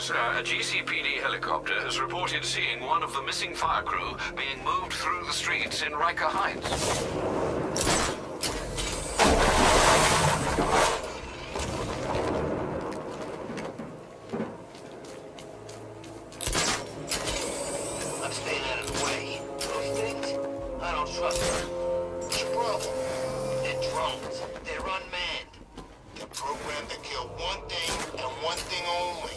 Sir, a GCPD helicopter has reported seeing one of the missing fire crew being moved through the streets in Riker Heights. I'm staying out of the way. Those things, I don't trust them. What's your problem? They're drones. They're unmanned. They're programmed to kill one thing and one thing only.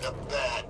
The bat.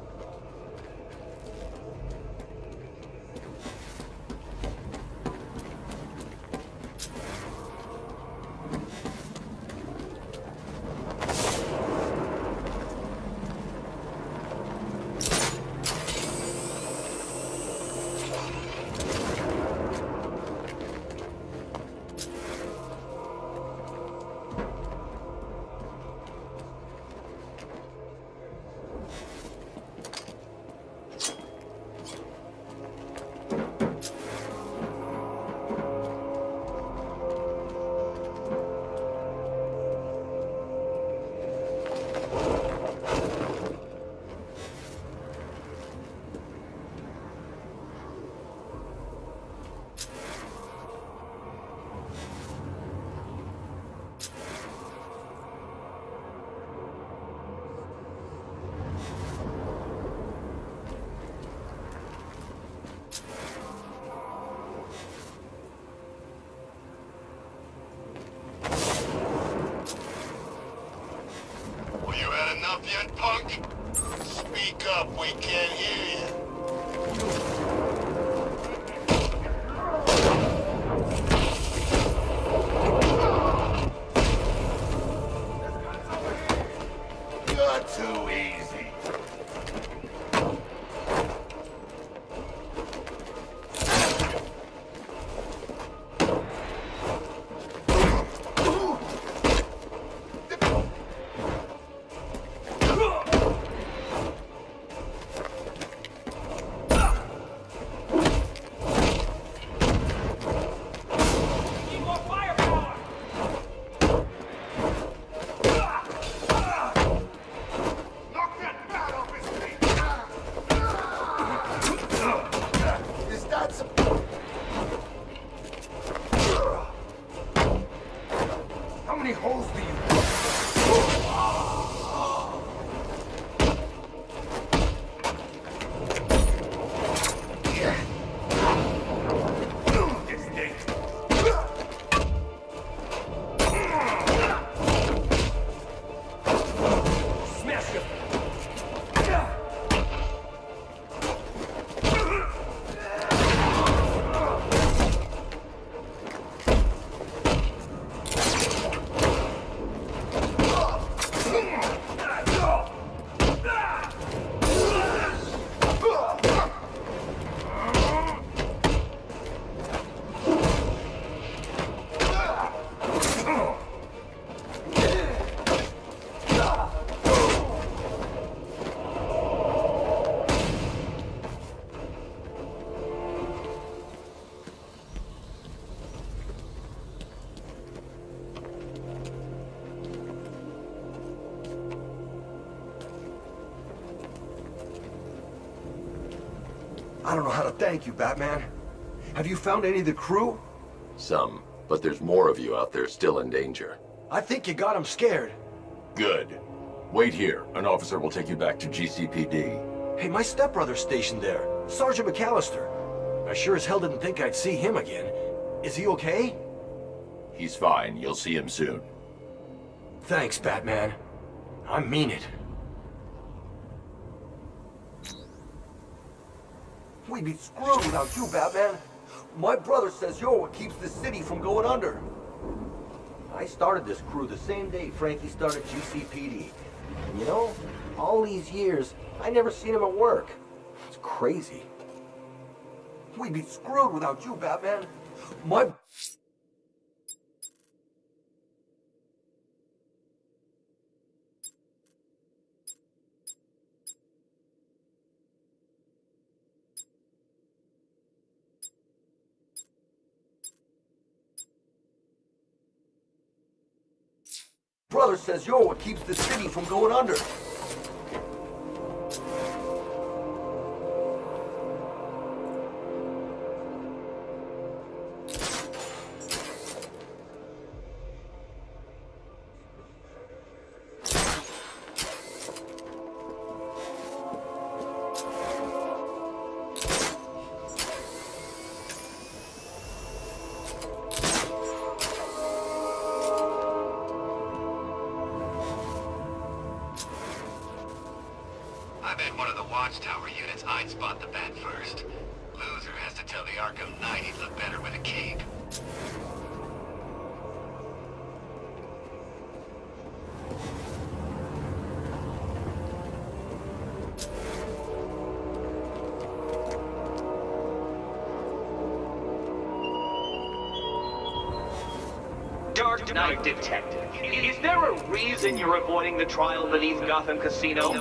You had enough yet, punk? Speak up, we can't hear you. You're too easy. How many holes do you... Smash it! I don't know how to thank you, Batman. Have you found any of the crew? Some, but there's more of you out there still in danger. I think you got them scared. Good. Wait here. An officer will take you back to GCPD. Hey, my stepbrother's stationed there, Sergeant McAllister. I sure as hell didn't think I'd see him again. Is he okay? He's fine. You'll see him soon. Thanks, Batman. I mean it. We'd be screwed without you, Batman. My brother says you're what keeps this city from going under. I started this crew the same day Frankie started GCPD. And you know, all these years, I never seen him at work. It's crazy. We'd be screwed without you, Batman. My... brother says you're what keeps the city from going under. I bet one of the watchtower units I'd spot the bat first. Loser has to tell the Arkham Knight he'd look better with a cape. Dark Knight Detective, is there a reason you're avoiding the trial beneath Gotham Casino?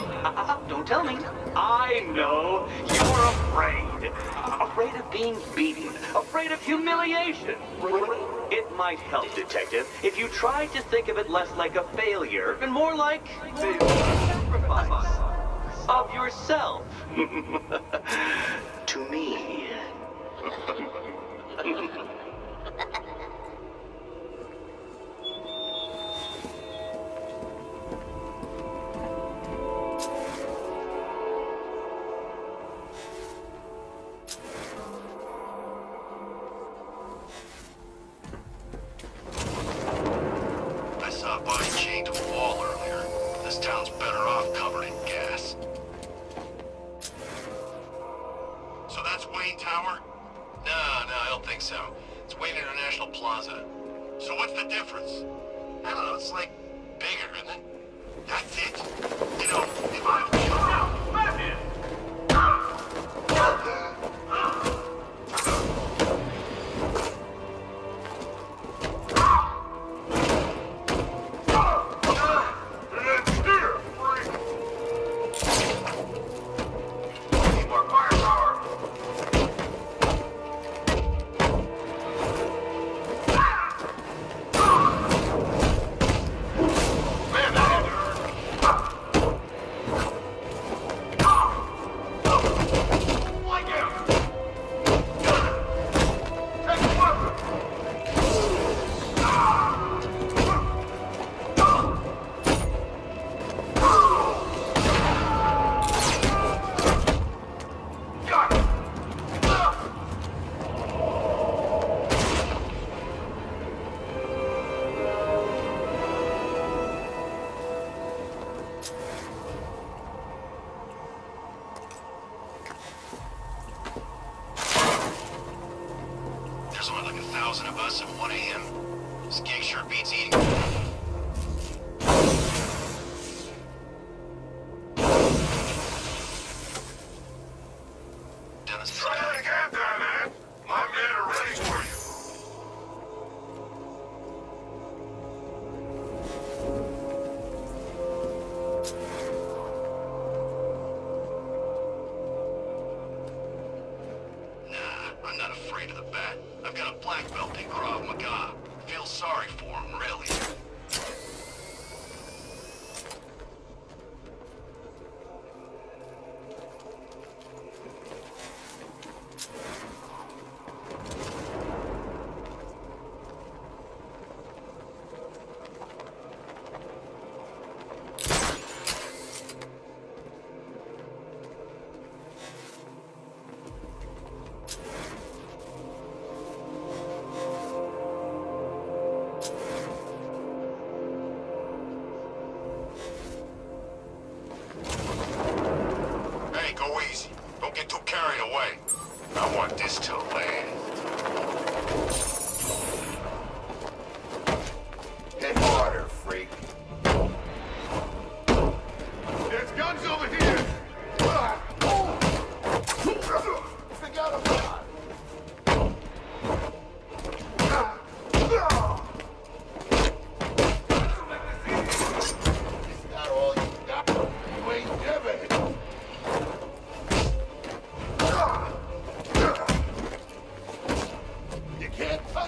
Don't tell me. I know. You're afraid. Afraid of being beaten. Afraid of humiliation. It might help, Detective, if you tried to think of it less like a failure and more like a sacrifice of yourself. To me. I saw a body chained to a wall earlier. This town's better off covered in gas. So that's Wayne Tower? No, I don't think so. It's Wayne International Plaza. So what's the difference? I don't know, it's like bigger, isn't it? That's it. You know, if I There's only like 1,000 of us at 1 a.m. This gig sure beats eating. Dennis, try that again, Batman. My men are ready for you. Nah, I'm not afraid of the bat. I've got a black belt in Krav Maga. Feel sorry for him, really. Hey, go easy. Don't get too carried away. I want this to land. Hit harder, freak. There's guns over here! Forgot about it. Is that all you got? You ain't giving. You can't touch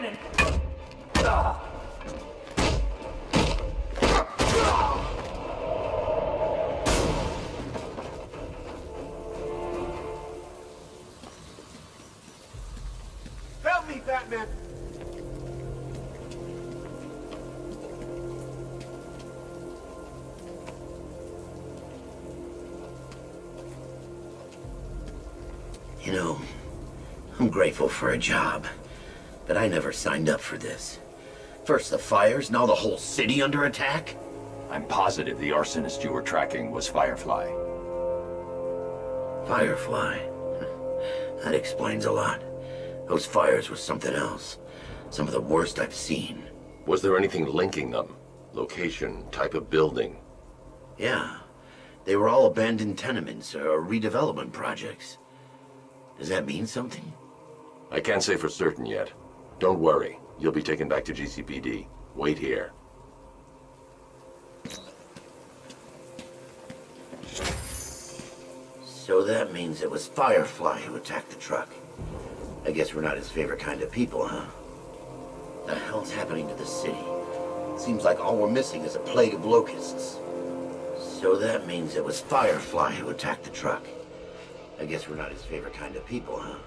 cannon! Ah. Help me, Batman! You know, I'm grateful for a job, but I never signed up for this. First the fires, now the whole city under attack? I'm positive the arsonist you were tracking was Firefly. Firefly? That explains a lot. Those fires were something else. Some of the worst I've seen. Was there anything linking them? Location, type of building? Yeah, they were all abandoned tenements or redevelopment projects. Does that mean something? I can't say for certain yet. Don't worry. You'll be taken back to GCPD. Wait here. So that means it was Firefly who attacked the truck. I guess we're not his favorite kind of people, huh? The hell's happening to the city? Seems like all we're missing is a plague of locusts. So that means it was Firefly who attacked the truck. I guess we're not his favorite kind of people, huh?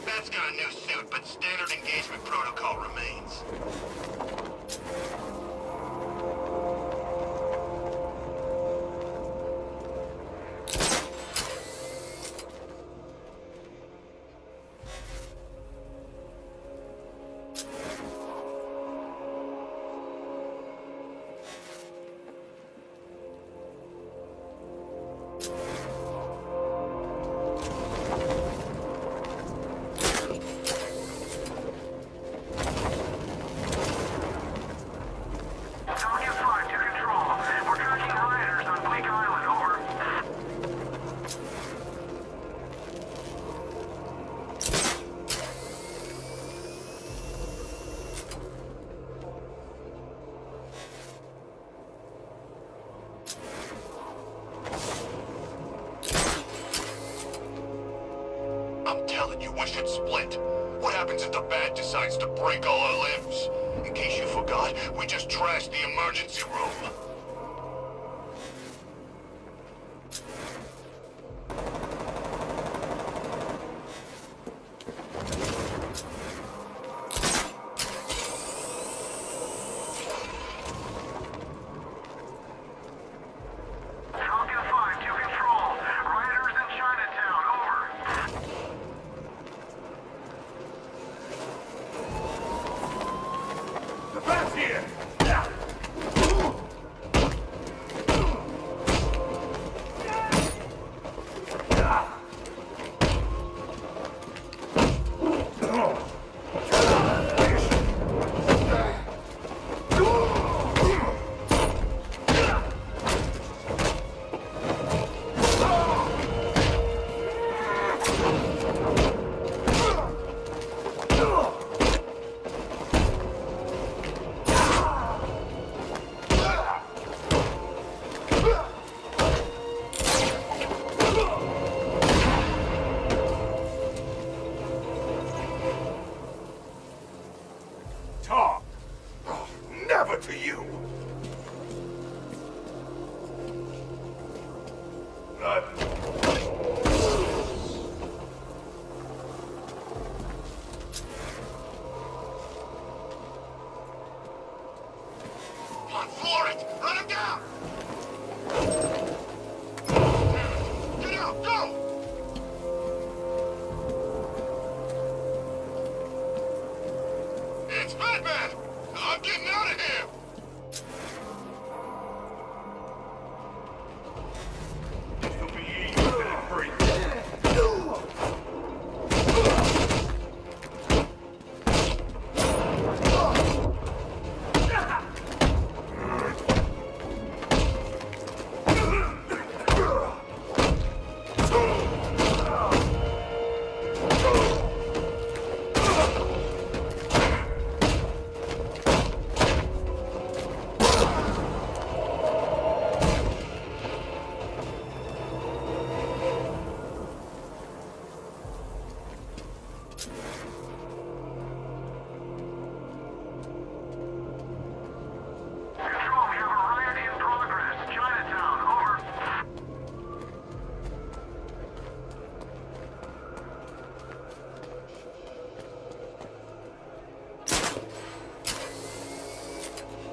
Bat's got a new suit, but standard engagement protocol remains. I'm telling you, we should split. What happens if the Bat decides to break all our limbs? In case you forgot, we just trashed the emergency room. it to you. On, floor it! Run him down! Get out, go! It's Batman! I'm getting out of here! This'll be easy for you.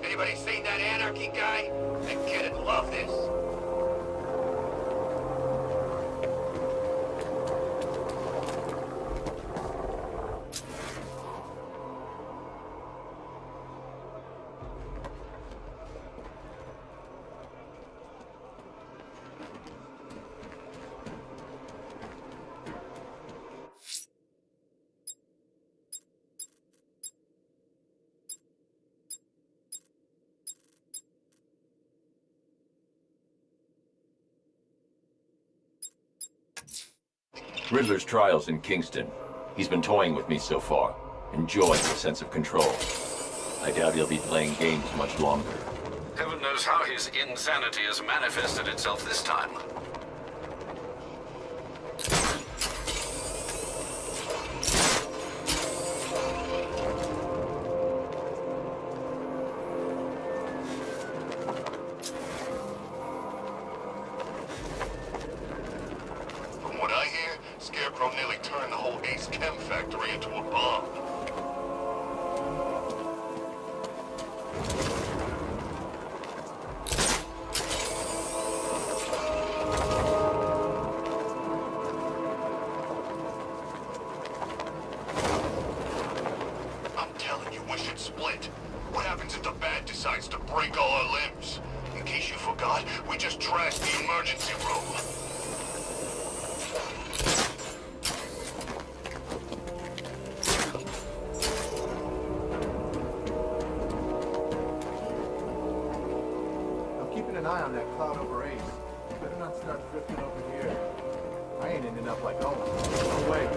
Anybody seen that anarchy guy? That kid'd love this. Riddler's trial's in Kingston. He's been toying with me so far, enjoying the sense of control. I doubt he'll be playing games much longer. Heaven knows how his insanity has manifested itself this time. From what I hear, Scarecrow nearly turned the whole Ace Chem factory into a bomb. I'm telling you, we should split. What happens if the Bat decides to break all our limbs? In case you forgot, we just trashed the emergency room. I'm keeping an eye on that cloud over Ace. Better not start drifting over here. I ain't ending up like Owen. No way.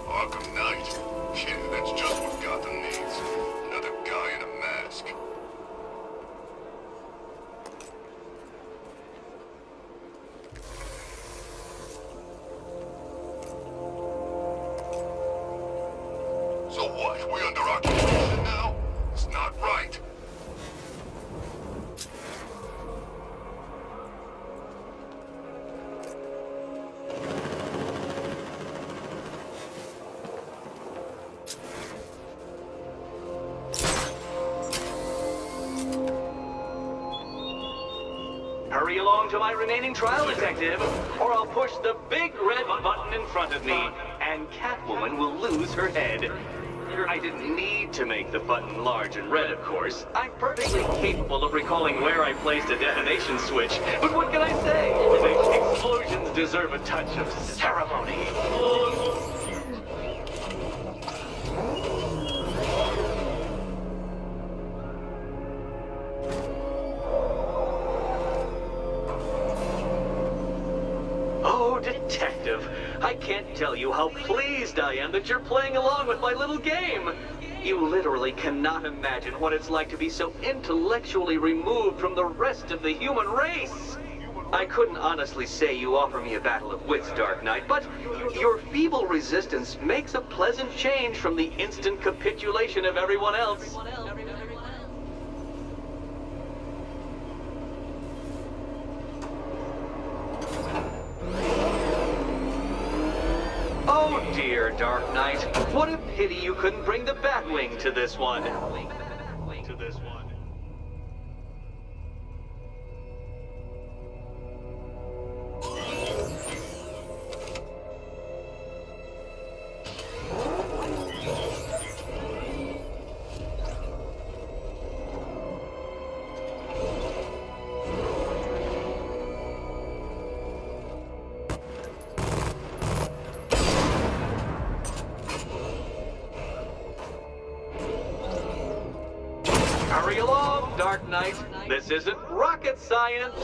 Arkham Knight. Yeah, that's just what Gotham needs. Another guy in a mask. So what? We under occupation now? It's not right. Hurry along to my remaining trial, detective, or I'll push the big red button in front of me, and Catwoman will lose her head. I didn't need to make the button large and red, of course. I'm perfectly capable of recalling where I placed a detonation switch, but what can I say? The explosions deserve a touch of ceremony. Detective, I can't tell you how pleased I am that you're playing along with my little game. You literally cannot imagine what it's like to be so intellectually removed from the rest of the human race. I couldn't honestly say you offer me a battle of wits, Dark Knight, but your feeble resistance makes a pleasant change from the instant capitulation of everyone else. Oh dear, Dark Knight. What a pity you couldn't bring the Batwing to this one. Hurry along, Dark Knight. This isn't rocket science.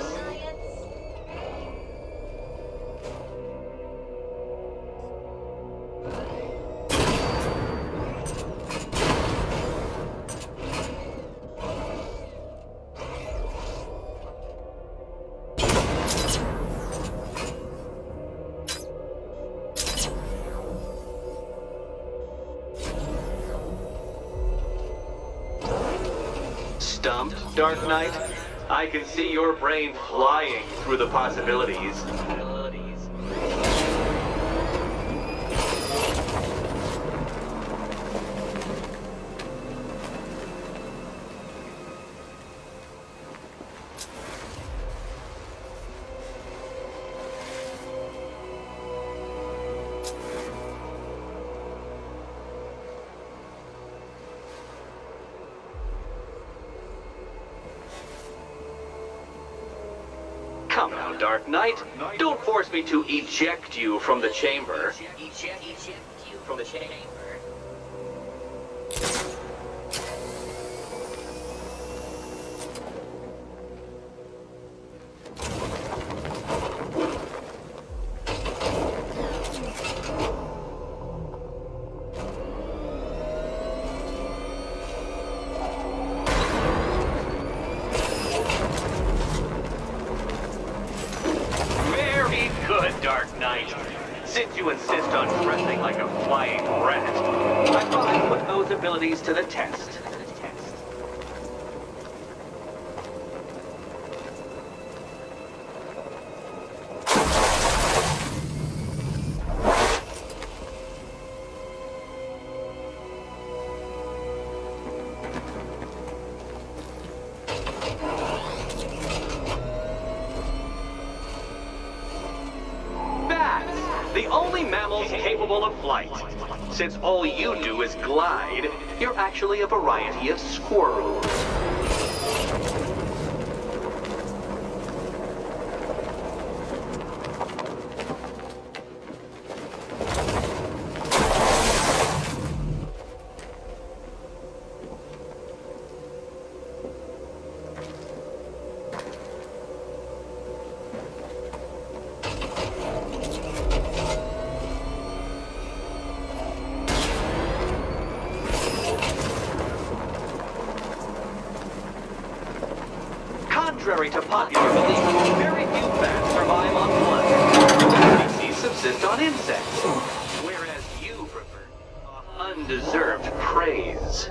Stumped, Dark Knight? I can see your brain flying through the possibilities. Come now, Dark Knight. Don't force me to eject you from the chamber. Eject you from the chamber? Good, Dark Knight. Since you insist on dressing like a flying rat, I thought I'd put those abilities to the test. The only mammals capable of flight. Since all you do is glide, you're actually a variety of squirrels. Contrary to popular belief, very few bats survive on blood. Species subsist on insects, whereas you prefer undeserved praise.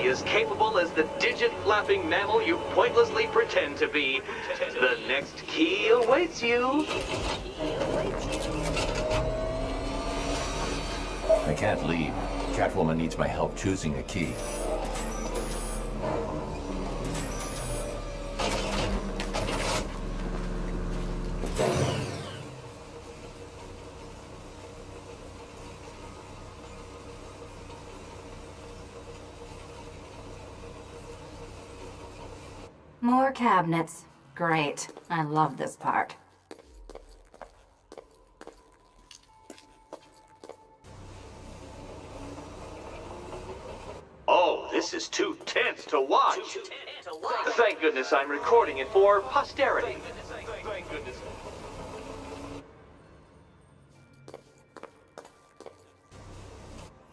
As capable as the digit-flapping mammal you pointlessly pretend to be. The next key awaits you. I can't leave. Catwoman needs my help choosing a key. More cabinets. Great. I love this part. Oh, this is too tense to watch. Thank goodness I'm recording it for posterity. Thank goodness.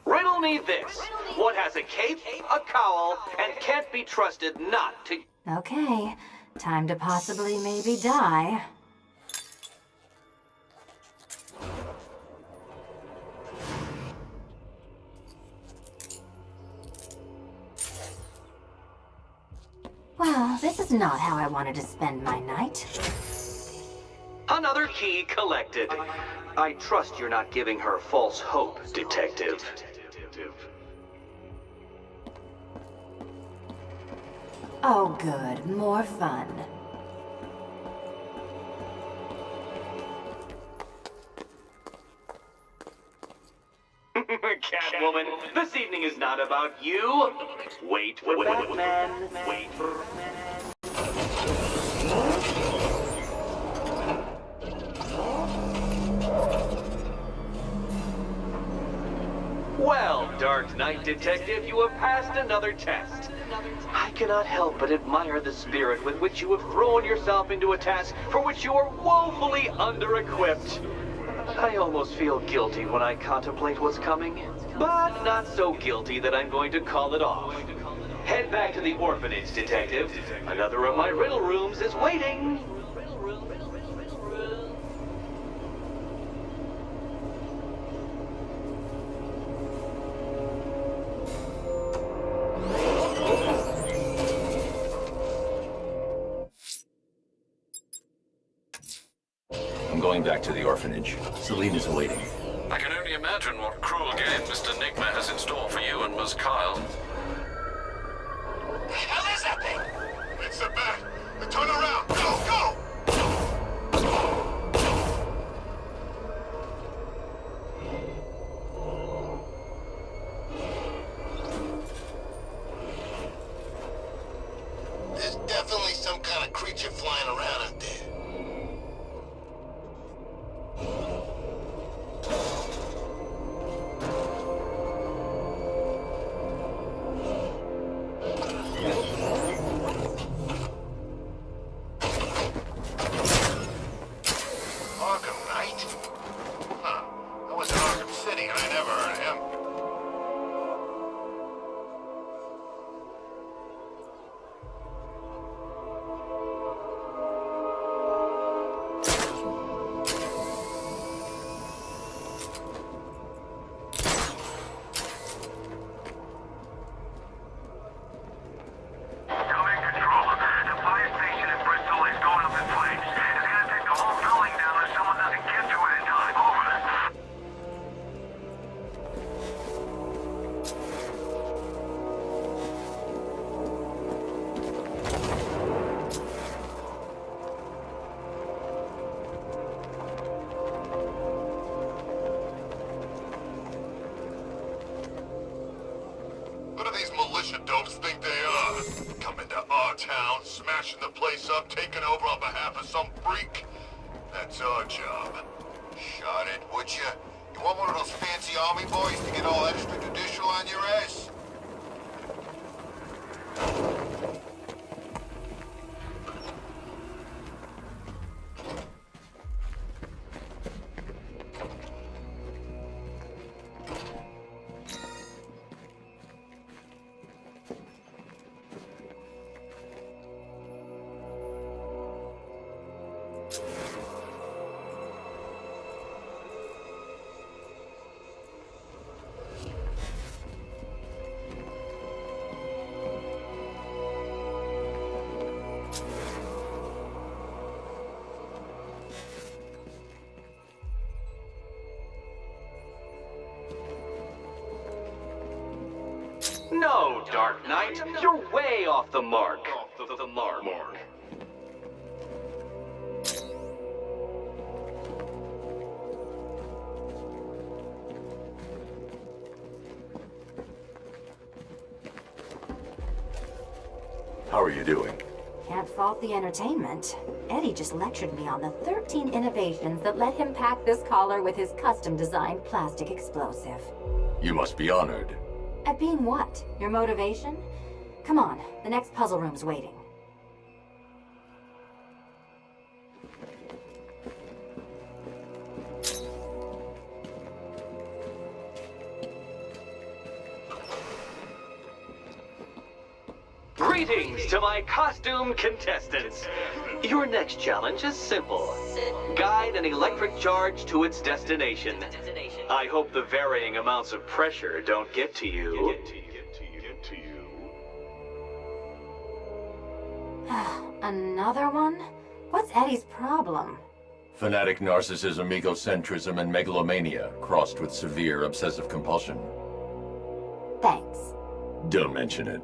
Riddle me this. What has a cape, a cowl, and can't be trusted not to... Okay. Time to possibly maybe die. Well, this is not how I wanted to spend my night. Another key collected. I trust you're not giving her false hope, Detective. Oh good, more fun. Catwoman, this evening is not about you. Wait for Batman. Wait for Batman. Well, Dark Knight Detective, you have passed another test. I cannot help but admire the spirit with which you have thrown yourself into a task for which you are woefully under-equipped. I almost feel guilty when I contemplate what's coming, but not so guilty that I'm going to call it off. Head back to the orphanage, Detective. Another of my riddle rooms is waiting. I'm going back to the orphanage. Celine is waiting. I can only imagine what cruel game Mr. Nigma has in store for you and Ms. Kyle. The hell is that thing? It's a bat. Turn around. Go, go! There's definitely some kind of creature flying around out there. Arkham Knight? Huh. I was in Arkham City and I never heard of him. Command Control, the fire station in Bristol is going up in flames. It's gonna take the whole building down if someone doesn't get to it in time. Over. What do these militia dopes think they are? Coming to our town, smashing the place up, taking over on behalf of some freak? That's our job. Shot it, would you? You want one of those fancy army boys to get all extrajudicial on your ass? No, Dark Knight, you're way off the mark. The mark. How are you doing? Can't fault the entertainment. Eddie just lectured me on the 13 innovations that let him pack this collar with his custom-designed plastic explosive. You must be honored. At being what? Your motivation? Come on, the next puzzle room's waiting. Greetings to my costume contestants. Your next challenge is simple. Guide an electric charge to its destination. I hope the varying amounts of pressure don't get to you. Another one? What's Eddie's problem? Fanatic narcissism, egocentrism, and megalomania, crossed with severe obsessive compulsion. Thanks. Don't mention it.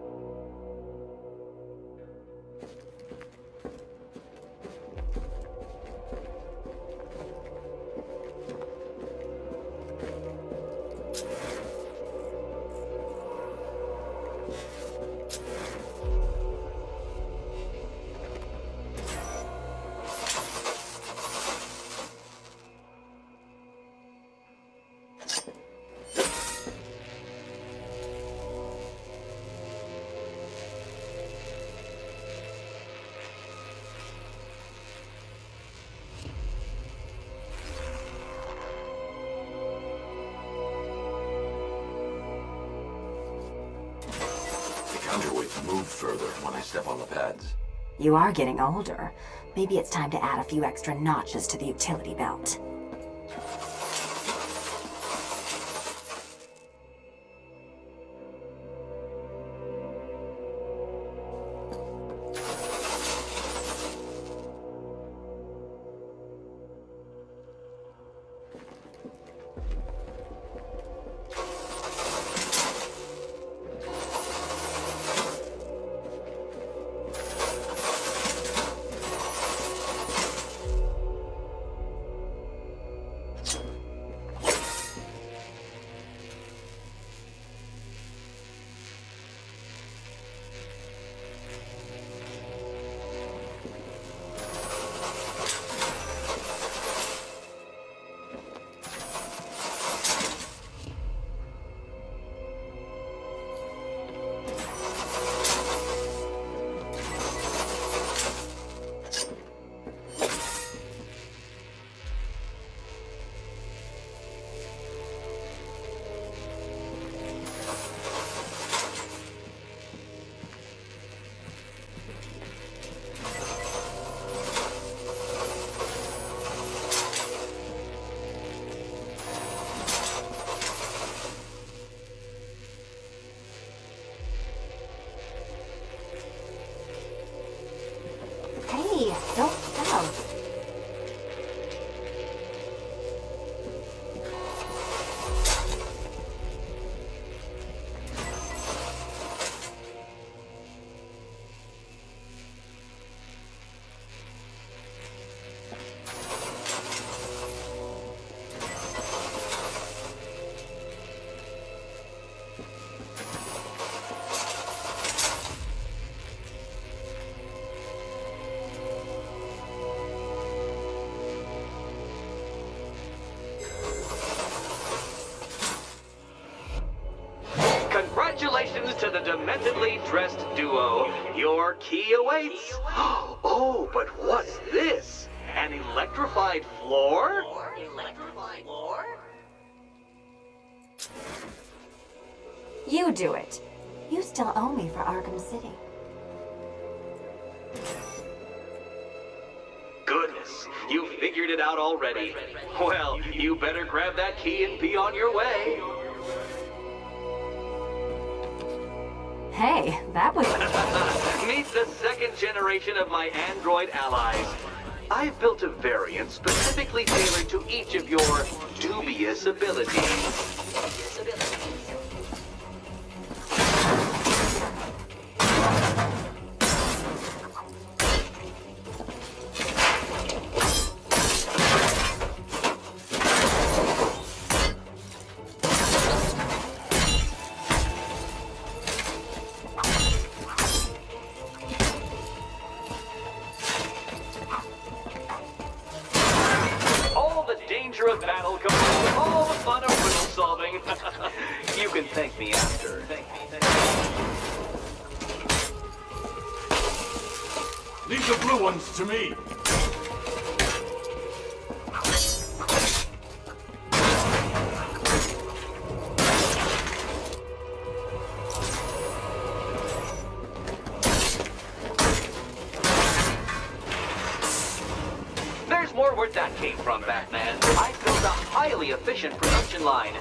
Counterweights move further when I step on the pads. You are getting older. Maybe it's time to add a few extra notches to the utility belt. Hey, don't stop. Congratulations to the dementedly dressed duo. Your key awaits. Oh, but what's this? An electrified floor? Electrified floor? You do it. You still owe me for Arkham City. Goodness, you figured it out already. Well, you better grab that key and be on your way. Hey, that was... Meet the second generation of my android allies. I've built a variant specifically tailored to each of your dubious abilities. the battle comes with all the fun of riddle solving. You can thank me after. Leave the blue ones to me. There's more where that came from, Batman. I built a highly efficient production line.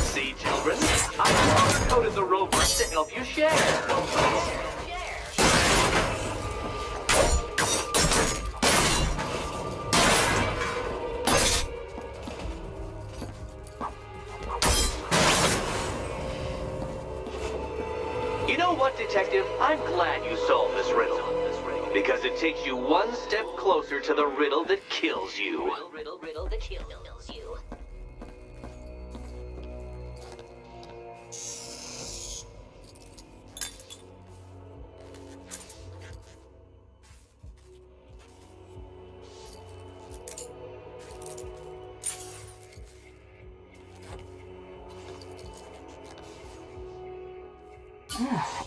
See, children? I color-coded the robots to help you share. You know what, Detective? I'm glad you solved this riddle. Because it takes you one step closer to the riddle that kills you. Riddle that kills you.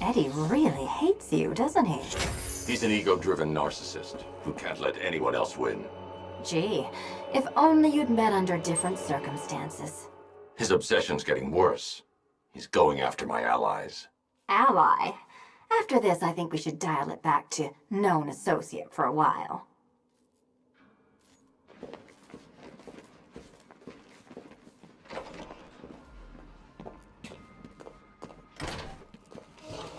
Eddie really hates you, doesn't he? He's an ego-driven narcissist who can't let anyone else win. Gee, if only you'd met under different circumstances. His obsession's getting worse. He's going after my allies. Ally? After this, I think we should dial it back to known associate for a while.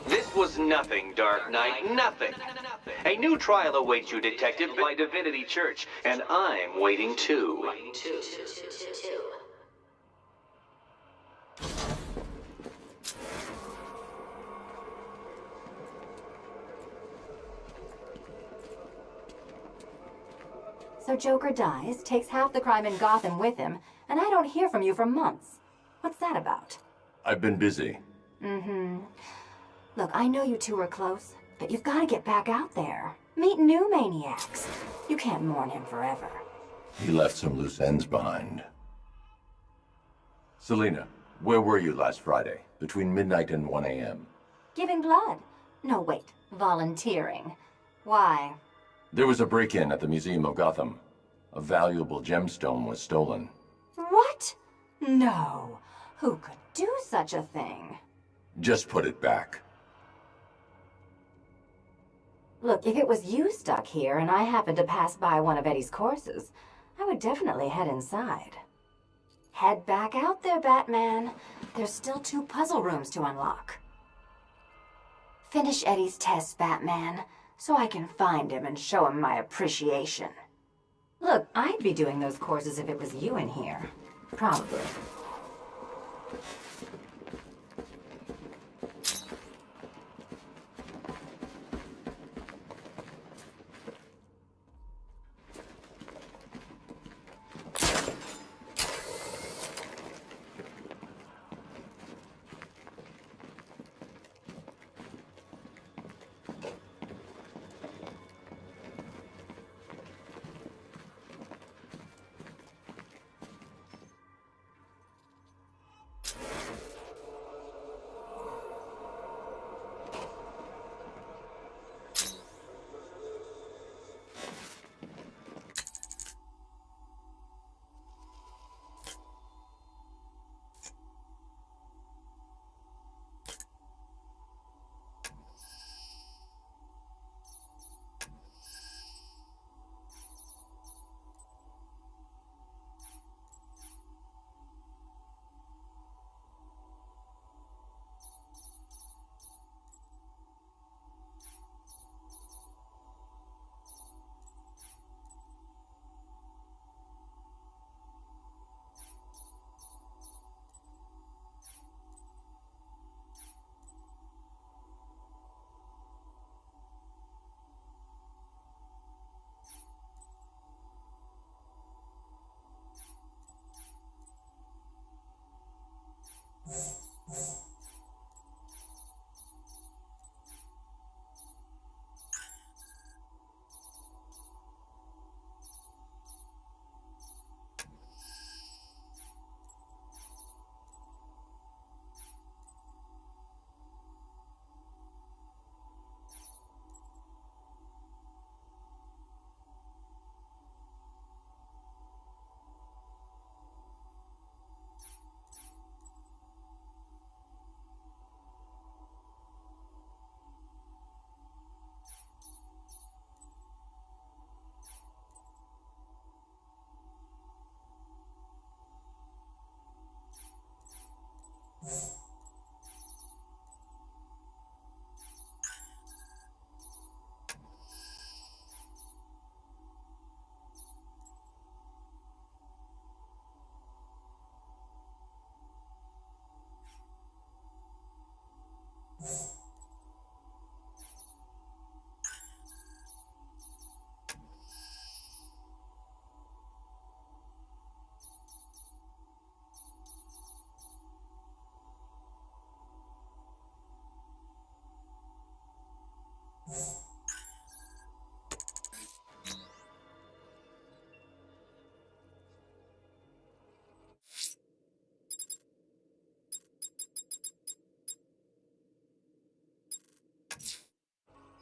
This was nothing, Dark Knight, nothing. A new trial awaits you, Detective, by Divinity Church, and I'm waiting too. So Joker dies, takes half the crime in Gotham with him, and I don't hear from you for months. What's that about? I've been busy. Look, I know you two are close, but you've got to get back out there. Meet new maniacs. You can't mourn him forever. He left some loose ends behind. Selina, where were you last Friday, between midnight and 1 a.m.? Giving blood. No, wait. Volunteering. Why? There was a break-in at the Museum of Gotham. A valuable gemstone was stolen. What? No. Who could do such a thing? Just put it back. Look, if it was you stuck here and I happened to pass by one of Eddie's courses, I would definitely head inside. Head back out there, Batman. There's still 2 puzzle rooms to unlock. Finish Eddie's tests, Batman, so I can find him and show him my appreciation. Look, I'd be doing those courses if it was you in here. Probably.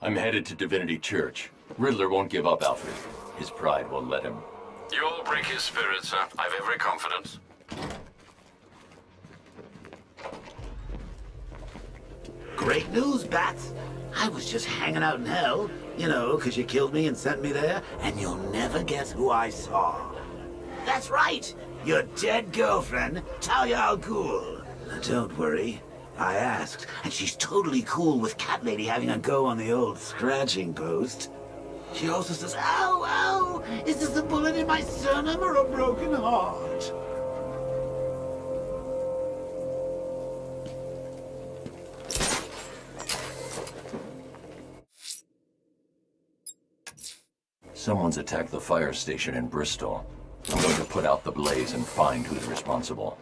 I'm headed to Divinity Church. Riddler won't give up, Alfred. His pride won't let him. You'll break his spirit, sir. I've every confidence. Great news, Bats. I was just hanging out in hell, you know, 'cause you killed me and sent me there, and you'll never guess who I saw. That's right, your dead girlfriend, Talia al Ghul. Now, don't worry, I asked, and she's totally cool with Cat Lady having a go on the old scratching post. She also says, ow, ow, is this a bullet in my sternum or a broken heart? Someone's attacked the fire station in Bristol. I'm going to put out the blaze and find who's responsible.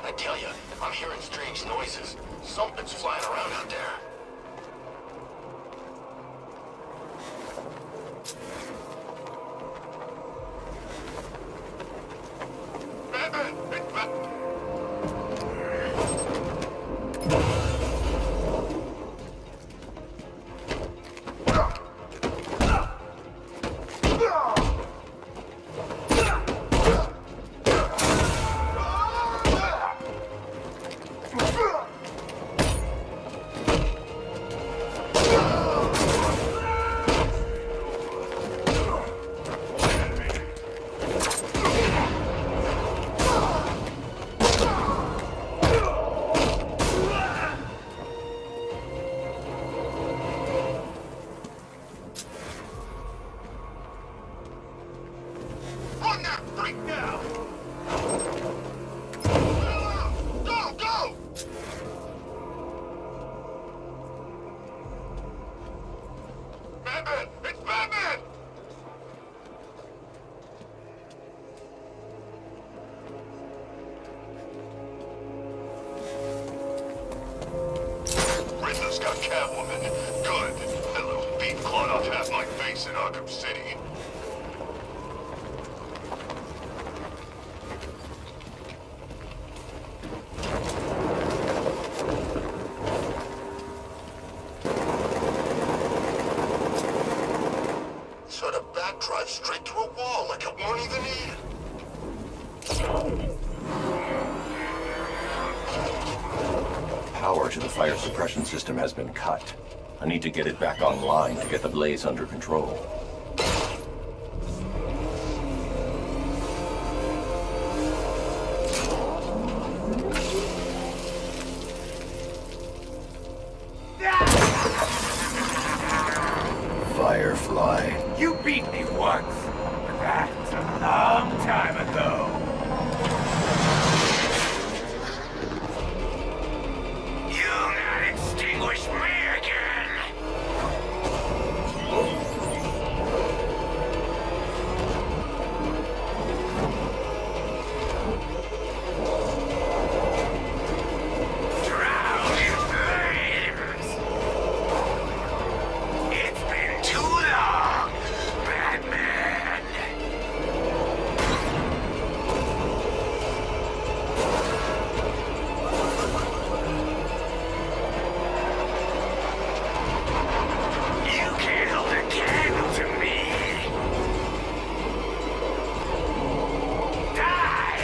I tell you, I'm hearing strange noises. Something's flying around out there. Batman! It's Run that freak now! Go, go! Batman! It's Batman! Riddler's got Catwoman. Good. That little beat clawed off half my face in Arkham City. So the bat drives straight through a wall like it won't even eat. Power to the fire suppression system has been cut. I need to get it back online to get the blaze under control. Firefly. You beat me once, but that's a long time ago. You'll not extinguish me again. Drown in flames. It's been too long, Batman. You can't hold a candle to me. Die!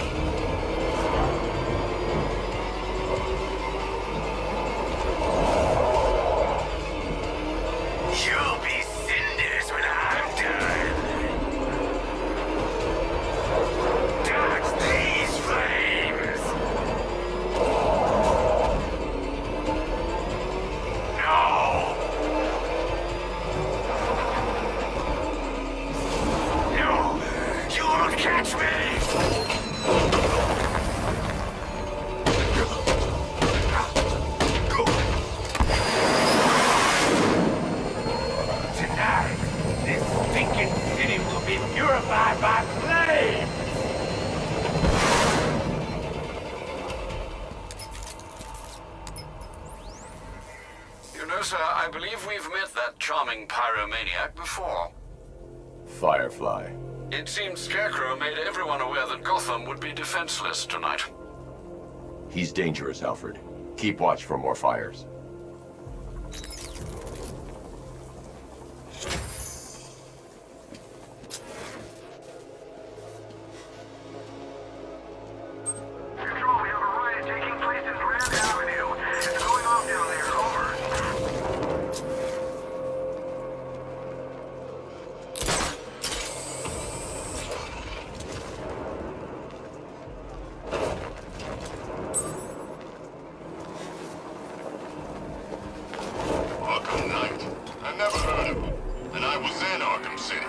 You'll be cinders when I'm done. Dodge these flames. No. No, you won't catch me. Tonight, this stinking city will be purified by flame! You know, sir, I believe we've met that charming pyromaniac before. Firefly. It seems Scarecrow made everyone aware that Gotham would be defenseless tonight. He's dangerous, Alfred. Keep watch for more fires. Control, we have a riot taking place in Grand Avenue. It's going off down there. Over. Arkham Knight. I never heard of him. And I was in Arkham City.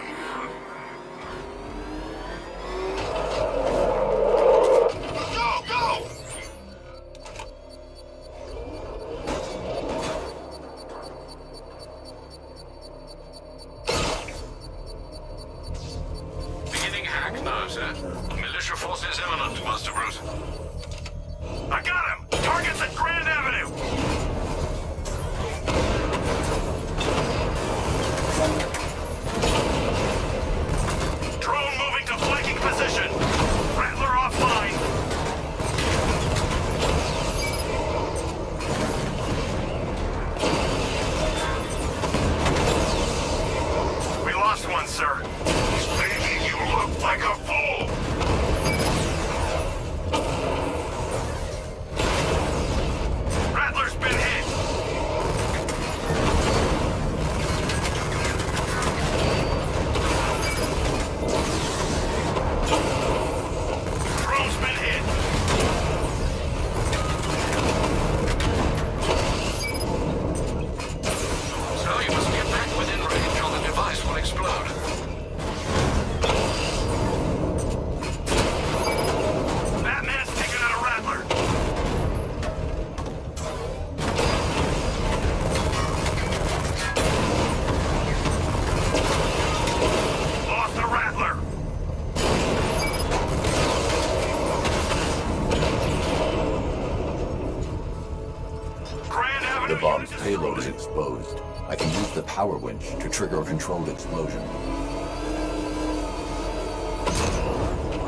Go, go! Beginning hack now, sir. Militia forces imminent, Master Bruce. I got him! Target's at Grand Avenue! Drone moving to flanking position. Rattler offline. We lost one, sir. He's making you look like a fool! Rattler's been hit. Drone's been hit. So you must get back within range or the device will explode. Batman's taking out a Rattler. Lost the Rattler. Grand Avenue. The bomb's unit payload is destroyed. exposed. I can use the power winch to trigger a controlled explosion.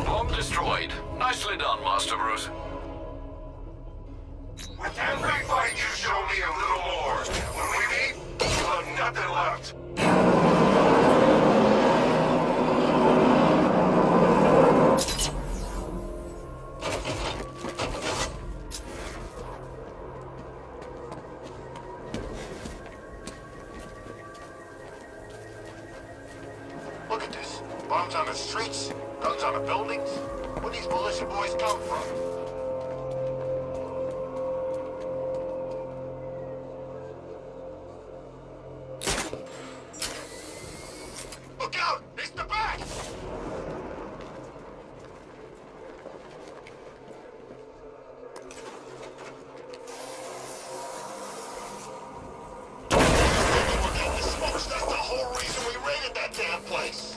Bomb destroyed. Nicely done, Master Bruce. With every fight you show me a little more. When we meet, you'll have nothing left. Look at this. Bombs on the streets, guns on the buildings. Where these militia boys come from? Look out! It's the back! Look at the smokes. That's the whole reason we raided that damn place.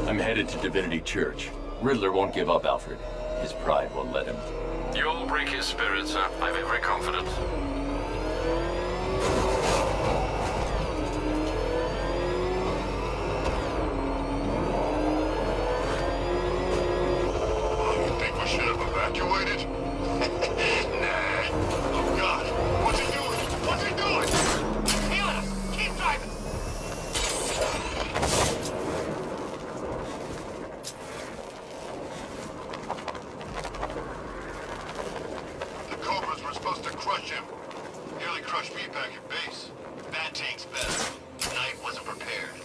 I'm headed to Divinity Church. Riddler won't give up, Alfred. His pride won't let him. You'll break his spirit, sir. I've every confidence. You think we should have evacuated? Nah. Oh, God. What's he doing? What's he doing? Healing us. Keep driving. The Cobras were supposed to crush him. Nearly crushed me back at base. Bad tank's better. Knight wasn't prepared.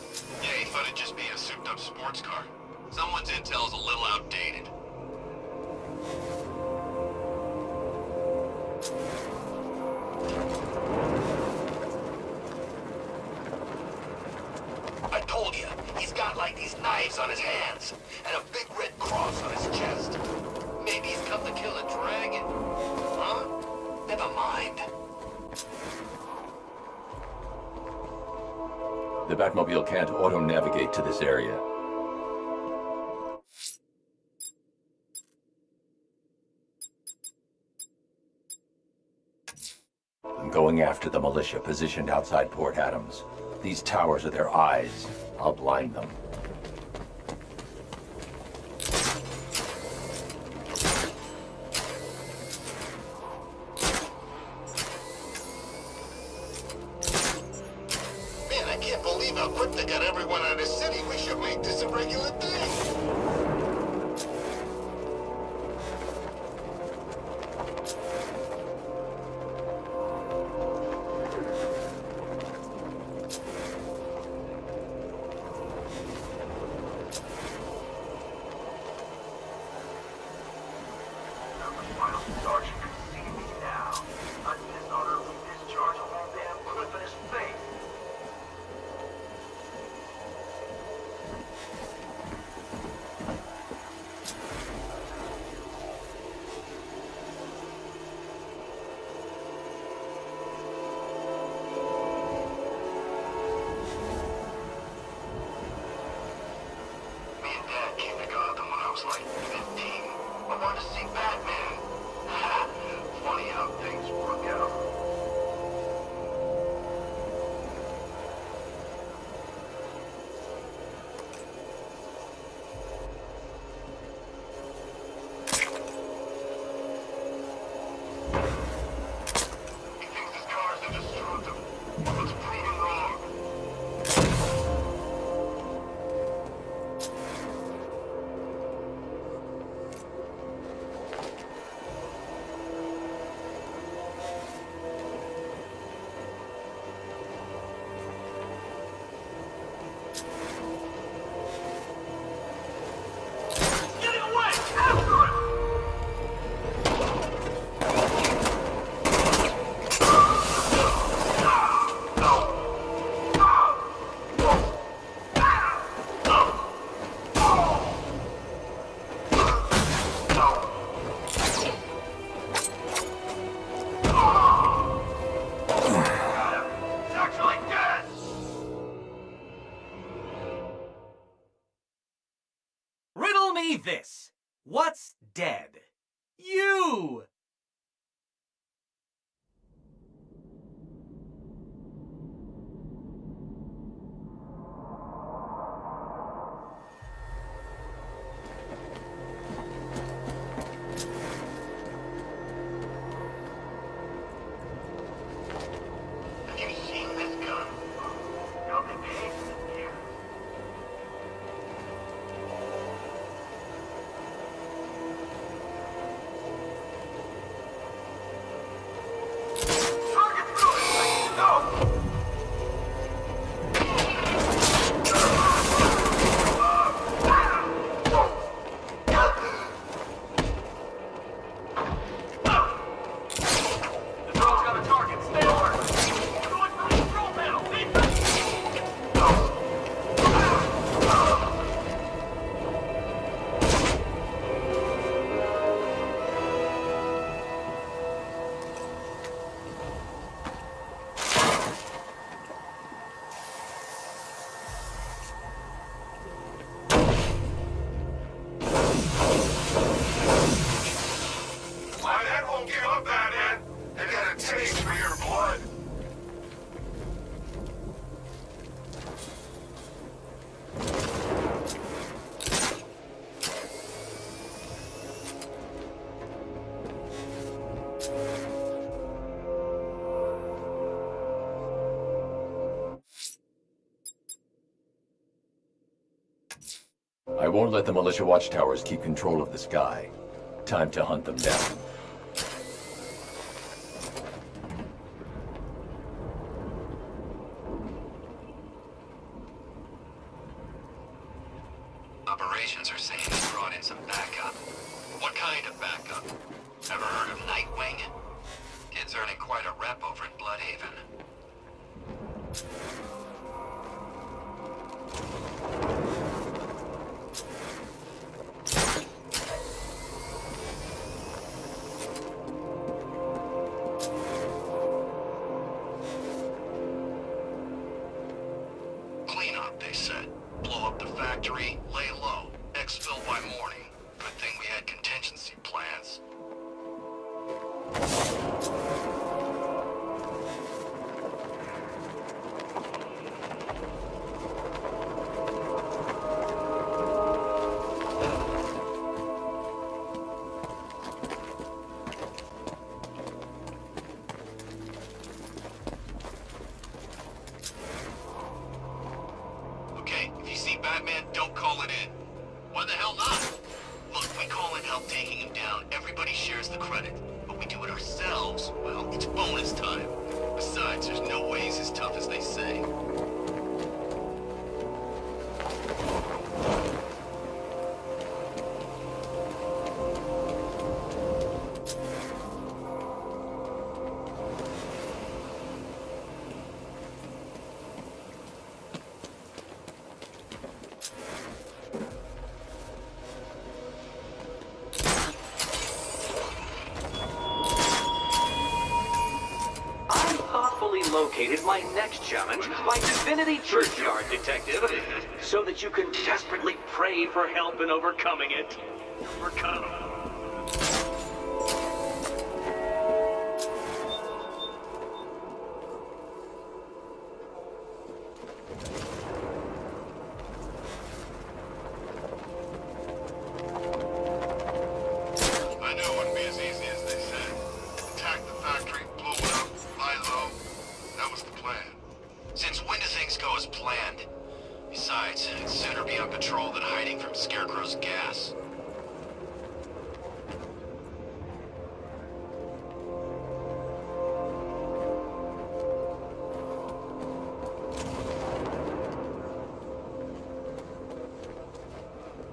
Yeah, he thought it'd just be a souped-up sports car. Someone's intel's a little outdated. face on his hands, and a big red cross on his chest. Maybe he's come to kill a dragon. Huh? Never mind. The Batmobile can't auto-navigate to this area. I'm going after the militia positioned outside Port Adams. These towers are their eyes. I'll blind them. Man, I can't believe how quick they got everyone out of the city. We should make this a regular thing. Sergeant can see me now. I dishonorably discharge a whole damn clip in his face. Me and Dad came to Gotham when I was like 15. I wanted to see Batman. Funny how things work out. He thinks his cars are destructive. Let's prove him wrong. Getting away! After it! It's actually dead! Riddle me this. What's dead? You! Have you seen this gun? Nothing changed in here. Target through it! Go! The drone's got a target. Stay alert. Going for the control panel. My head won't give up, Batman. They got a taste for your blood. I won't let the militia watchtowers keep control of the sky. Time to hunt them down. Operations are saying they brought in some backup. What kind of backup? Ever heard of Nightwing? Kid's earning quite a rep over in Bloodhaven. the hell not? Look, we call in help taking him down. Everybody shares the credit. But we do it ourselves, well, it's bonus time. Besides, there's no way he's as tough as they say. Located my next challenge, my Divinity Churchyard Detective, so that you can desperately pray for help in overcoming it. Overcome. I knew it wouldn't be as easy as they said. Attack the factory, blow it up, lie low. That was the plan. Since when do things go as planned? Besides, I'd sooner be on patrol than hiding from Scarecrow's gas.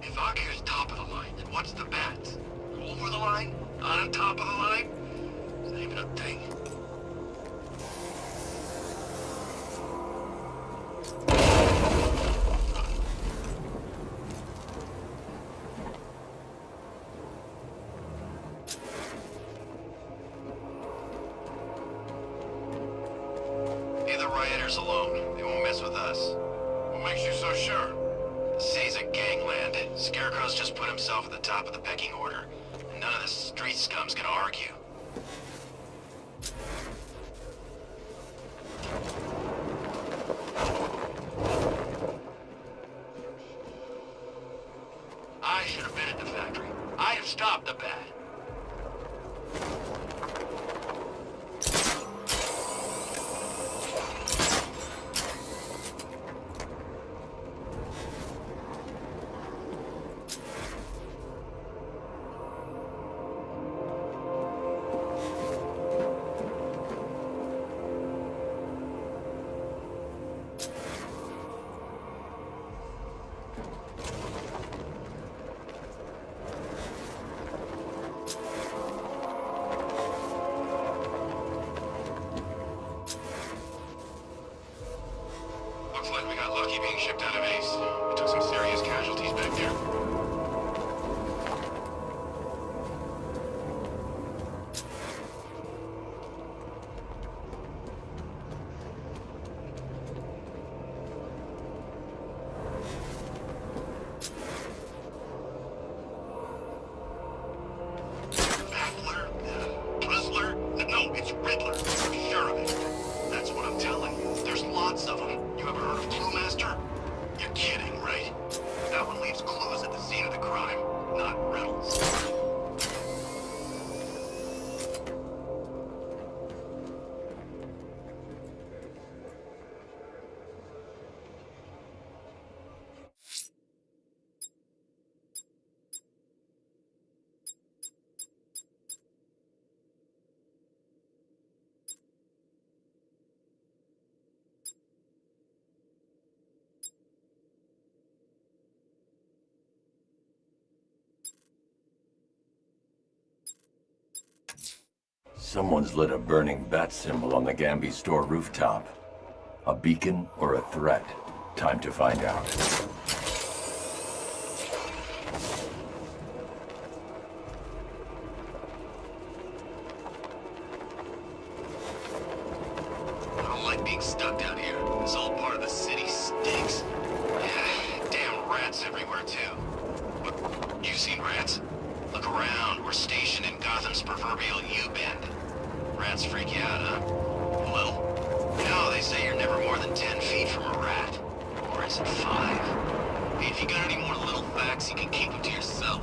If Akira's top of the line, then what's the bat? Over the line? On top of the line? Is that even a thing? Leave the rioters alone. They won't mess with us. What makes you so sure? The city's a gangland. Scarecrow's just put himself at the top of the pecking order. And none of the street scum's gonna argue. I should have been at the factory. I'd have stopped the bat. Looks like we got lucky being shipped out of Ace. We took some serious casualties back there. Baffler? Twizzler? No, it's Riddler. I'm sure of it. That's what I'm telling you. There's lots of them. You ever heard of Clue Master? You're kidding, right? That one leaves clues at the scene of the crime, not riddles. Someone's lit a burning bat symbol on the Gambi store rooftop. A beacon or a threat? Time to find out. I don't like being stuck down here. This old part of the city stinks. Yeah, damn rats everywhere, too. But you seen rats? Look around. We're stationed in Gotham's proverbial U-bend. Rats freak you out, huh? A little? No, they say you're never more than 10 feet from a rat. Or is it 5? Hey, if you got any more little facts, you can keep them to yourself.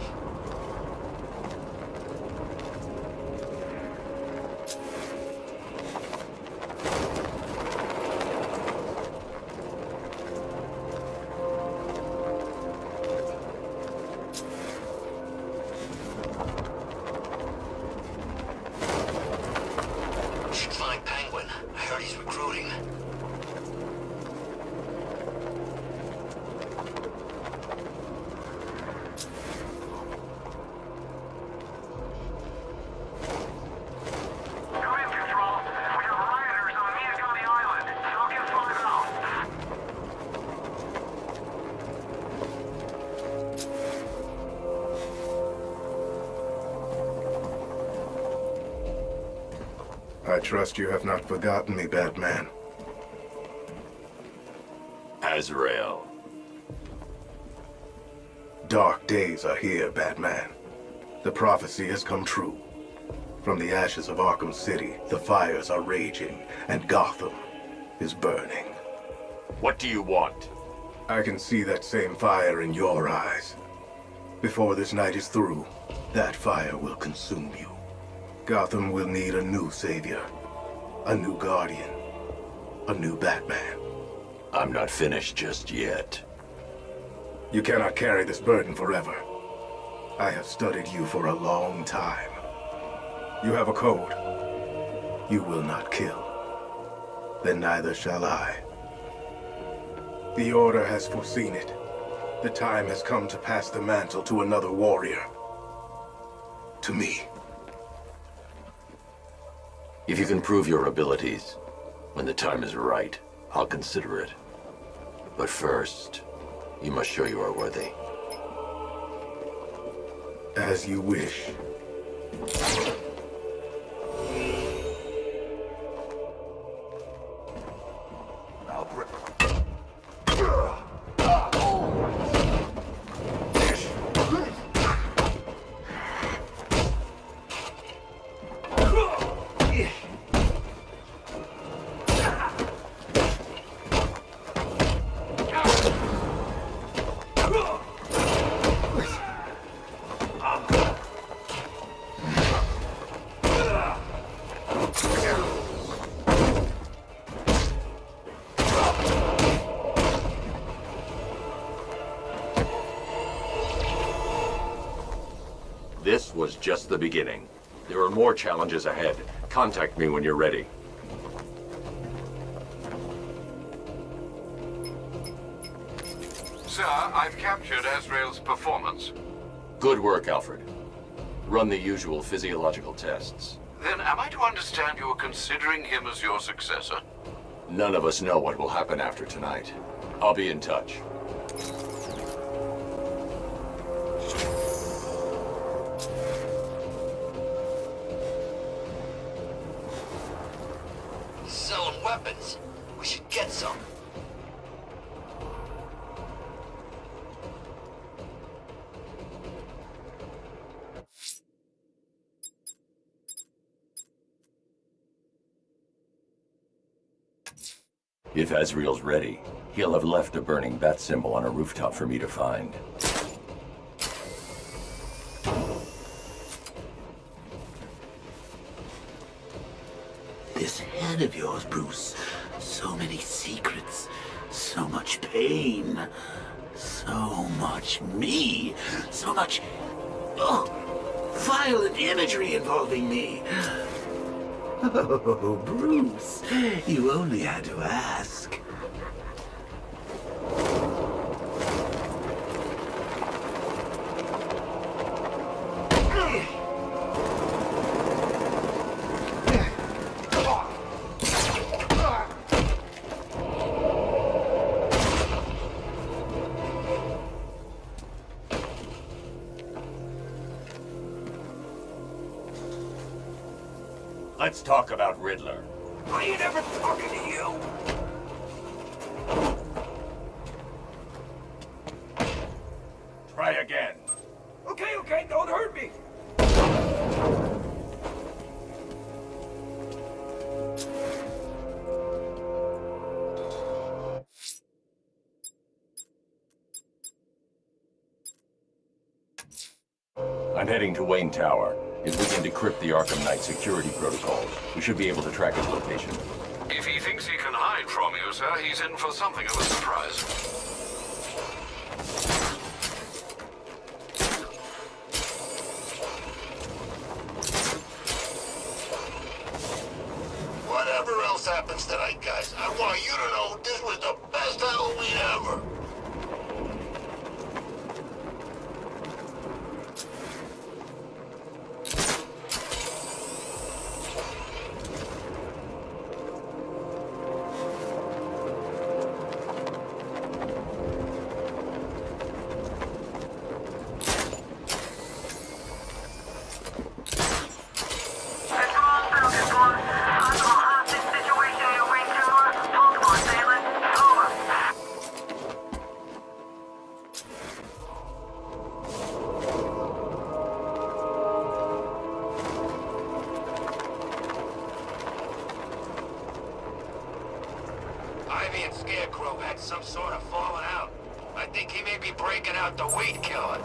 I trust you have not forgotten me, Batman. Azrael. Dark days are here, Batman. The prophecy has come true. From the ashes of Arkham City, the fires are raging, and Gotham is burning. What do you want? I can see that same fire in your eyes. Before this night is through, that fire will consume you. Gotham will need a new savior, a new guardian, a new Batman. I'm not finished just yet. You cannot carry this burden forever. I have studied you for a long time. You have a code. You will not kill. Then neither shall I. The Order has foreseen it. The time has come to pass the mantle to another warrior. To me. If you can prove your abilities, when the time is right, I'll consider it. But first, you must show you are worthy. As you wish. This was just the beginning. There are more challenges ahead. Contact me when you're ready. Sir, I've captured Azrael's performance. Good work, Alfred. Run the usual physiological tests. Then am I to understand you are considering him as your successor? None of us know what will happen after tonight. I'll be in touch. He's selling weapons. We should get some. If Azrael's ready, he'll have left a burning bat symbol on a rooftop for me to find. This head of yours, Bruce. So many secrets. So much pain. So much me. So much... violent imagery involving me. Oh, Bruce, you only had to ask. Let's talk about Riddler. I ain't ever talking to you! Try again. Okay, don't hurt me! I'm heading to Wayne Tower. If we can decrypt the Arkham Knight security protocols, we should be able to track his location. If he thinks he can hide from you, sir, he's in for something of a surprise. Whatever else happens tonight, guys, I want you to know this was the best Halloween ever. Control Falcon 1. had some sort of falling out. I think he may be breaking out the weed killer.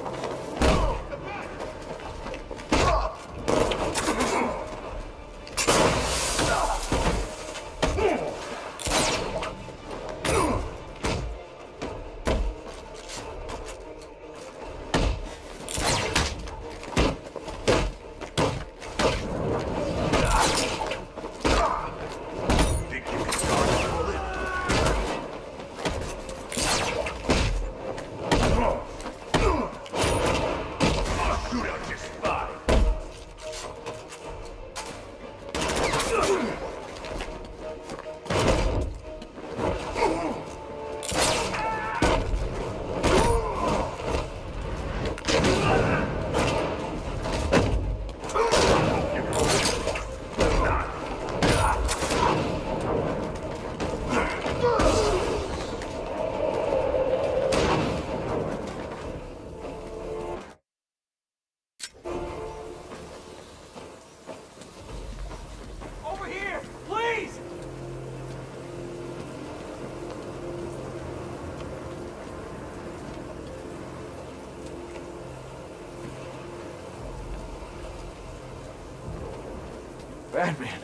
Batman.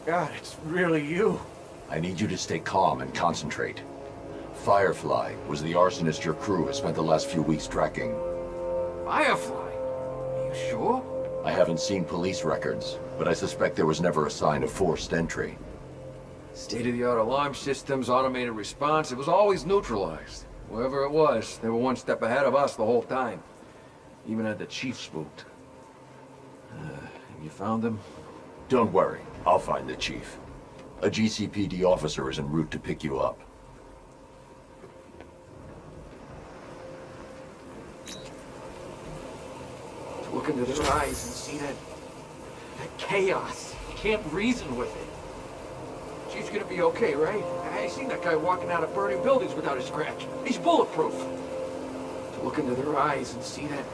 God, it's really you. I need you to stay calm and concentrate. Firefly was the arsonist your crew has spent the last few weeks tracking. Firefly? Are you sure? I haven't seen police records, but I suspect there was never a sign of forced entry. State-of-the-art alarm systems, automated response, it was always neutralized. Whoever it was, they were one step ahead of us the whole time. Even had the chief spooked. You found him? Don't worry, I'll find the chief. A GCPD officer is en route to pick you up. To look into their eyes and see that chaos. You can't reason with it. She's gonna be okay, right? I seen that guy walking out of burning buildings without a scratch. He's bulletproof. To look into their eyes and see that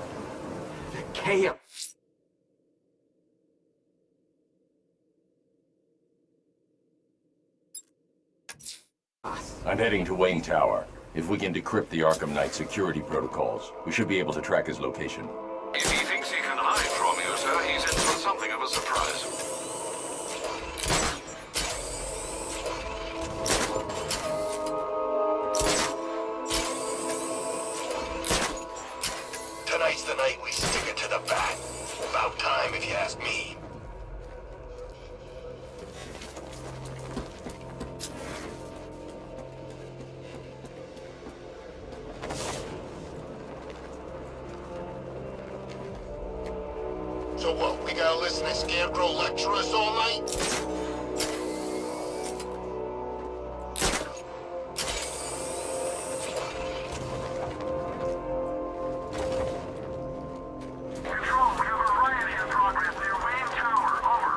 chaos. I'm heading to Wayne Tower. If we can decrypt the Arkham Knight security protocols, we should be able to track his location. If he thinks he can hide from you, sir, he's in for something of a surprise. Tonight's the night we stick it to the bat. About time, if you ask me. So what, we gotta listen to Scarecrow lecture us all night? Control, we have a riot in progress near Wayne Tower. Over.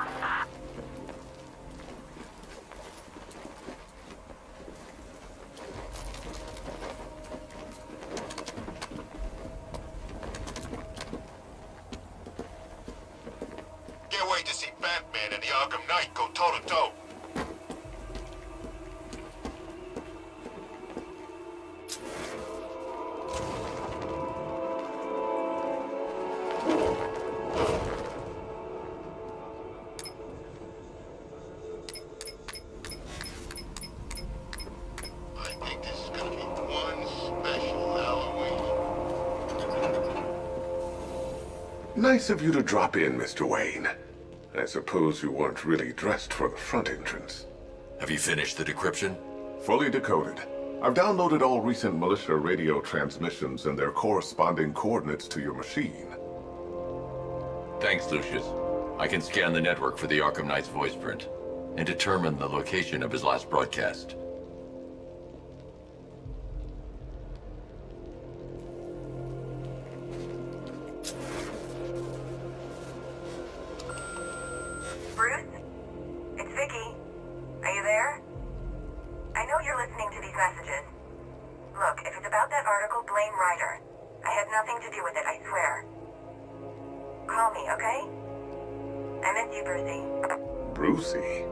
Can't wait to see Batman and the Arkham Knight go toe-to-toe. I think this is gonna be one special Halloween. Nice of you to drop in, Mr. Wayne. I suppose you weren't really dressed for the front entrance. Have you finished the decryption? Fully decoded. I've downloaded all recent militia radio transmissions and their corresponding coordinates to your machine. Thanks, Lucius. I can scan the network for the Arkham Knight's voice print and determine the location of his last broadcast. Bruce? It's Vicky. Are you there? I know you're listening to these messages. Look, if it's about that article, blame Ryder. I had nothing to do with it, I swear. Call me, okay? I miss you, Brucey. Brucey?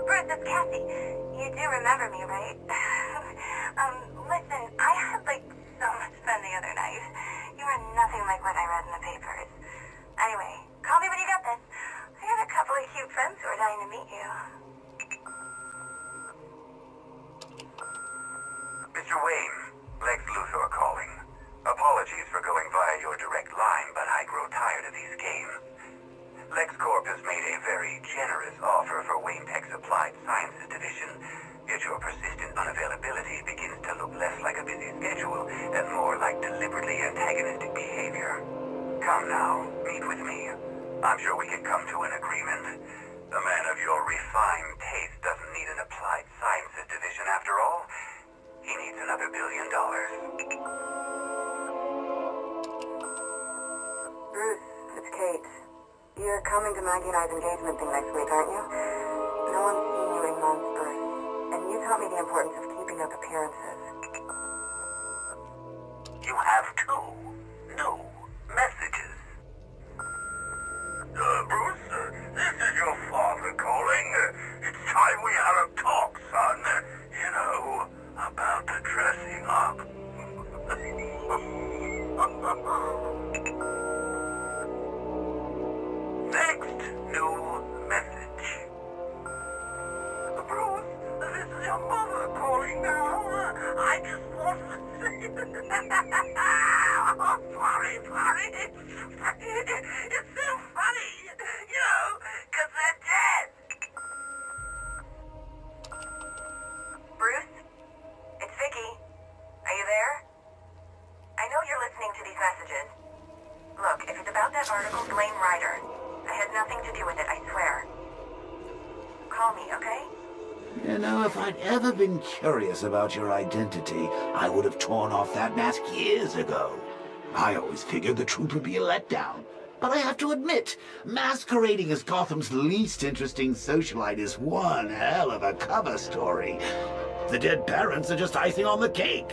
Bruce, this is Cassie. You do remember me, right? Listen, I had, so much fun the other night. You are nothing like what I read in the papers. Anyway, call me when you get this. I got a couple of cute friends who are dying to meet you. Mr. Wayne, Lex Luthor calling. Apologies for going via your direct line, but I grow tired of these games. LexCorp has made a very generous offer for Wayne Tech's Applied Sciences Division, yet your persistent unavailability begins to look less like a busy schedule and more like deliberately antagonistic behavior. Come now, meet with me. I'm sure we can come to an agreement. A man of your refined taste doesn't need an Applied Sciences Division after all. He needs another $1 billion. Bruce, it's Kate. You're coming to Maggie and I's engagement thing next week, aren't you? No one's seen you in months, Bruce. And you taught me the importance of keeping up appearances. You have two new messages. Bruce, this is your father calling. It's time we had a talk, son. You know, about the dressing up. Next new message. Bruce, this is your mother calling now. I just want to say... oh, sorry. It's so funny, you know, because they're dead. Bruce? It's Vicky. Are you there? I know you're listening to these messages. Look, if it's about that article, blame Ryder. I had nothing to do with it, I swear. Call me, okay? You know, if I'd ever been curious about your identity, I would have torn off that mask years ago. I always figured the truth would be a letdown. But I have to admit, masquerading as Gotham's least interesting socialite is one hell of a cover story. The dead parents are just icing on the cake.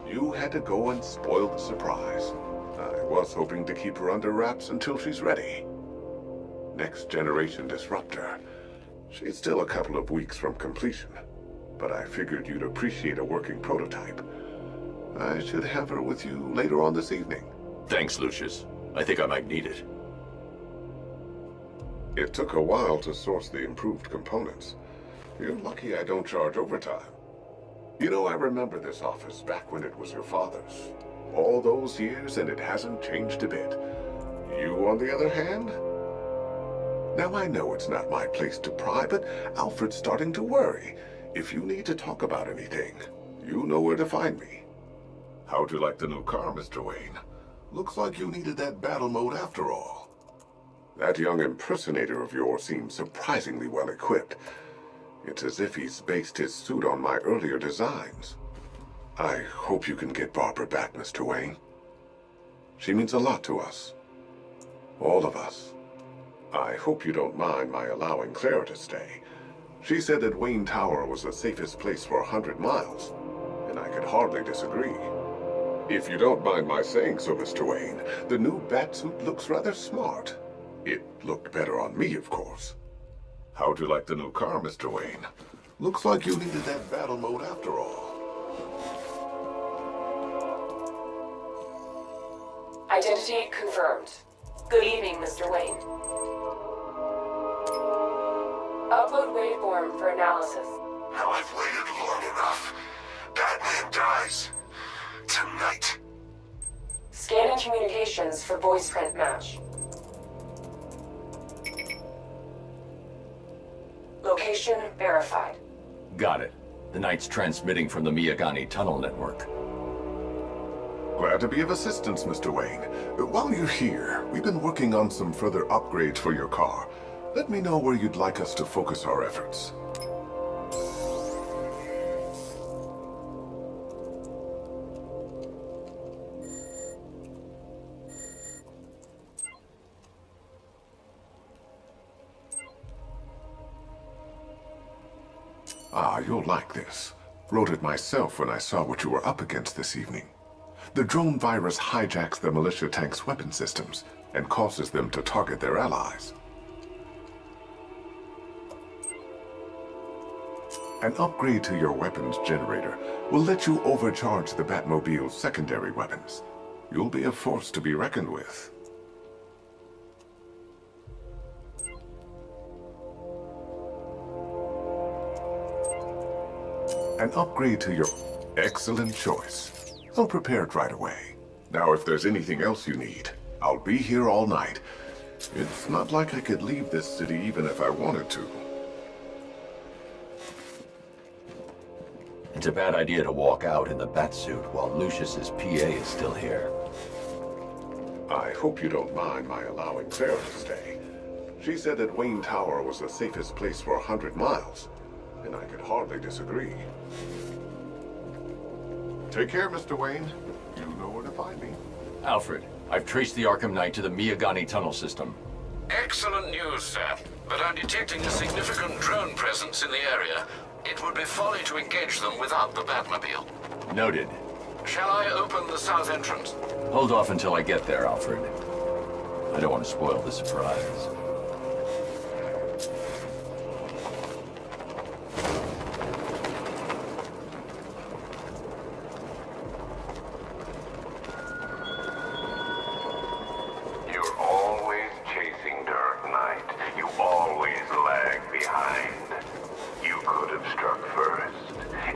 You had to go and spoil the surprise. I was hoping to keep her under wraps until she's ready. Next generation disruptor. She's still a couple of weeks from completion, but I figured you'd appreciate a working prototype. I should have her with you later on this evening. Thanks, Lucius. I think I might need it. It took a while to source the improved components. You're lucky I don't charge overtime. You know, I remember this office back when it was your father's. All those years and it hasn't changed a bit. You, on the other hand? Now I know it's not my place to pry, but Alfred's starting to worry. If you need to talk about anything, you know where to find me. How'd you like the new car, Mr. Wayne? Looks like you needed that battle mode after all. That young impersonator of yours seems surprisingly well equipped. It's as if he's based his suit on my earlier designs. I hope you can get Barbara back, Mr. Wayne. She means a lot to us. All of us. I hope you don't mind my allowing Claire to stay. She said that Wayne Tower was the safest place for 100 miles, and I could hardly disagree. If you don't mind my saying so, Mr. Wayne, the new Batsuit looks rather smart. It looked better on me, of course. How'd you like the new car, Mr. Wayne? Looks like you needed that battle mode after all. Identity confirmed. Good evening, Mr. Wayne. Upload waveform for analysis. Now I've waited long enough. Batman dies. Tonight. Scanning communications for voice print match. Location verified. Got it. The Knight's transmitting from the Miyagani tunnel network. Glad to be of assistance, Mr. Wayne. While you're here, we've been working on some further upgrades for your car. Let me know where you'd like us to focus our efforts. Ah, you'll like this. Wrote it myself when I saw what you were up against this evening. The drone virus hijacks the militia tank's weapon systems and causes them to target their allies. An upgrade to your weapons generator will let you overcharge the Batmobile's secondary weapons. You'll be a force to be reckoned with. An upgrade to your... Excellent choice. I'll prepare it right away. Now, if there's anything else you need, I'll be here all night. It's not like I could leave this city even if I wanted to. It's a bad idea to walk out in the Batsuit while Lucius's PA is still here. I hope you don't mind my allowing Sarah to stay. She said that Wayne Tower was the safest place for 100 miles, and I could hardly disagree. Take care, Mr. Wayne. You know where to find me. Alfred, I've traced the Arkham Knight to the Miyagani tunnel system. Excellent news, sir. But I'm detecting a significant drone presence in the area. It would be folly to engage them without the Batmobile. Noted. Shall I open the south entrance? Hold off until I get there, Alfred. I don't want to spoil the surprise. You're always chasing Dark Knight. You always lag behind. You could have struck first,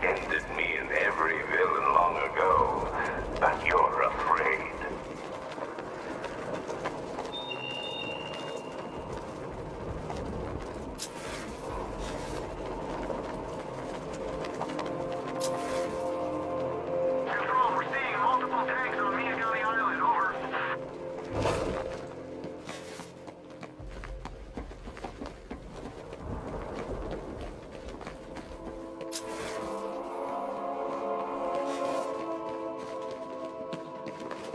ended me and every villain long ago, but you're afraid. Control, we're seeing multiple tanks on Miyagami Island, over.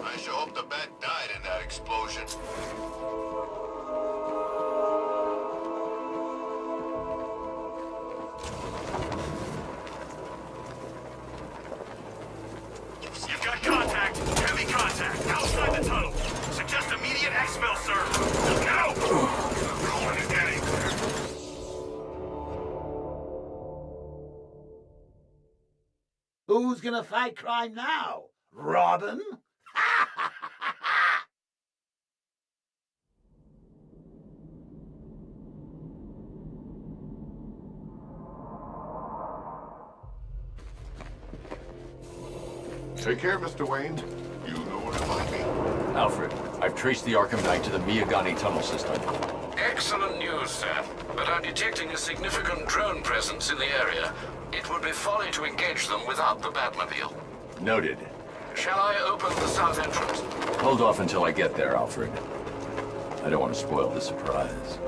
I sure hope the bat died in that explosion. You've got contact. Heavy contact. Outside the tunnel. Suggest immediate exfil, sir. Now! Going anywhere. Who's gonna fight crime now? Robin? Take care, Mr. Wayne. You know where to find me. Alfred, I've traced the Arkham Knight to the Miyagani tunnel system. Excellent news, sir. But I'm detecting a significant drone presence in the area. It would be folly to engage them without the Batmobile. Noted. Shall I open the south entrance? Hold off until I get there, Alfred. I don't want to spoil the surprise.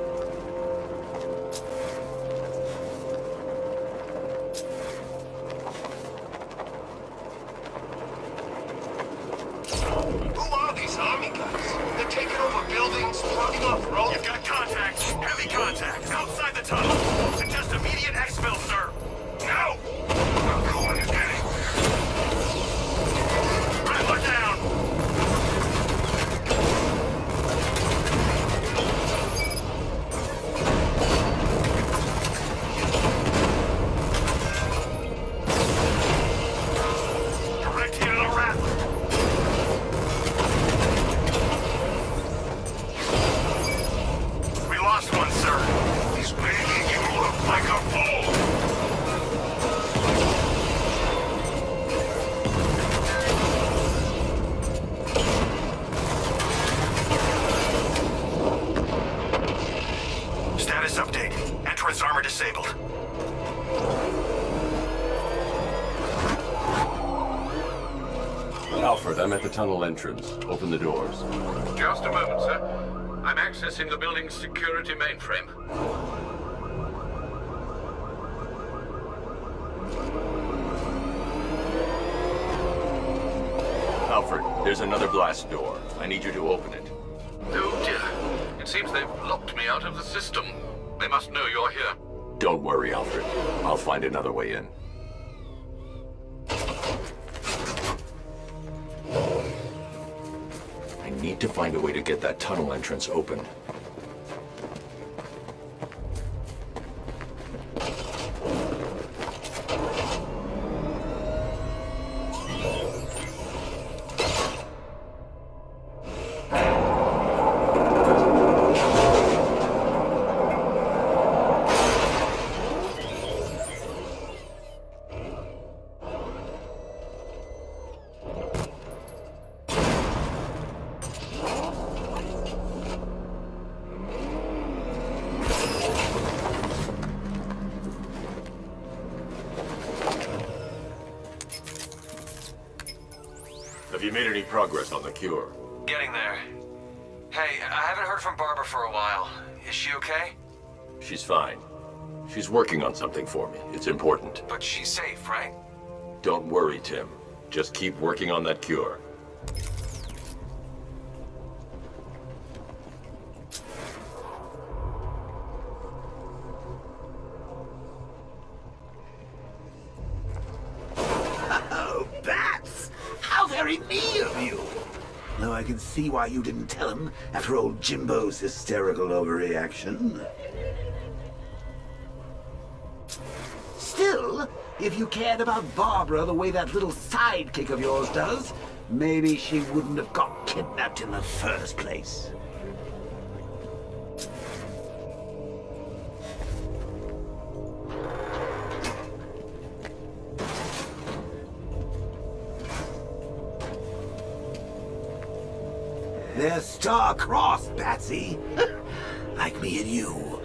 Who are these army guys? They're taking over buildings, blocking off roads. You've got contact. Heavy contact. Outside the tunnel. Suggest immediate exfil, sir. Now! I'm going anywhere. Rattler down! Direct hit on a Rattler. We lost one, sir. He's making you look like a fool! Status update. Entrance armor disabled. Alfred, I'm at the tunnel entrance. Open the doors. Just a moment, sir. I'm accessing the building's security mainframe. Alfred, there's another blast door. I need you to open it. Oh dear. It seems they've locked me out of the system. They must know you're here. Don't worry, Alfred. I'll find another way in. I need to find a way to get that tunnel entrance open. Have you made any progress on the cure? Getting there. Hey, I haven't heard from Barbara for a while. Is she okay? She's fine. She's working on something for me. It's important. But she's safe, right? Don't worry, Tim. Just keep working on that cure. Oh, Bats! How very me of you! Though I can see why you didn't tell him after old Jimbo's hysterical overreaction. Still, if you cared about Barbara the way that little sidekick of yours does, maybe she wouldn't have got kidnapped in the first place. They're star-crossed, Batsy. Like me and you.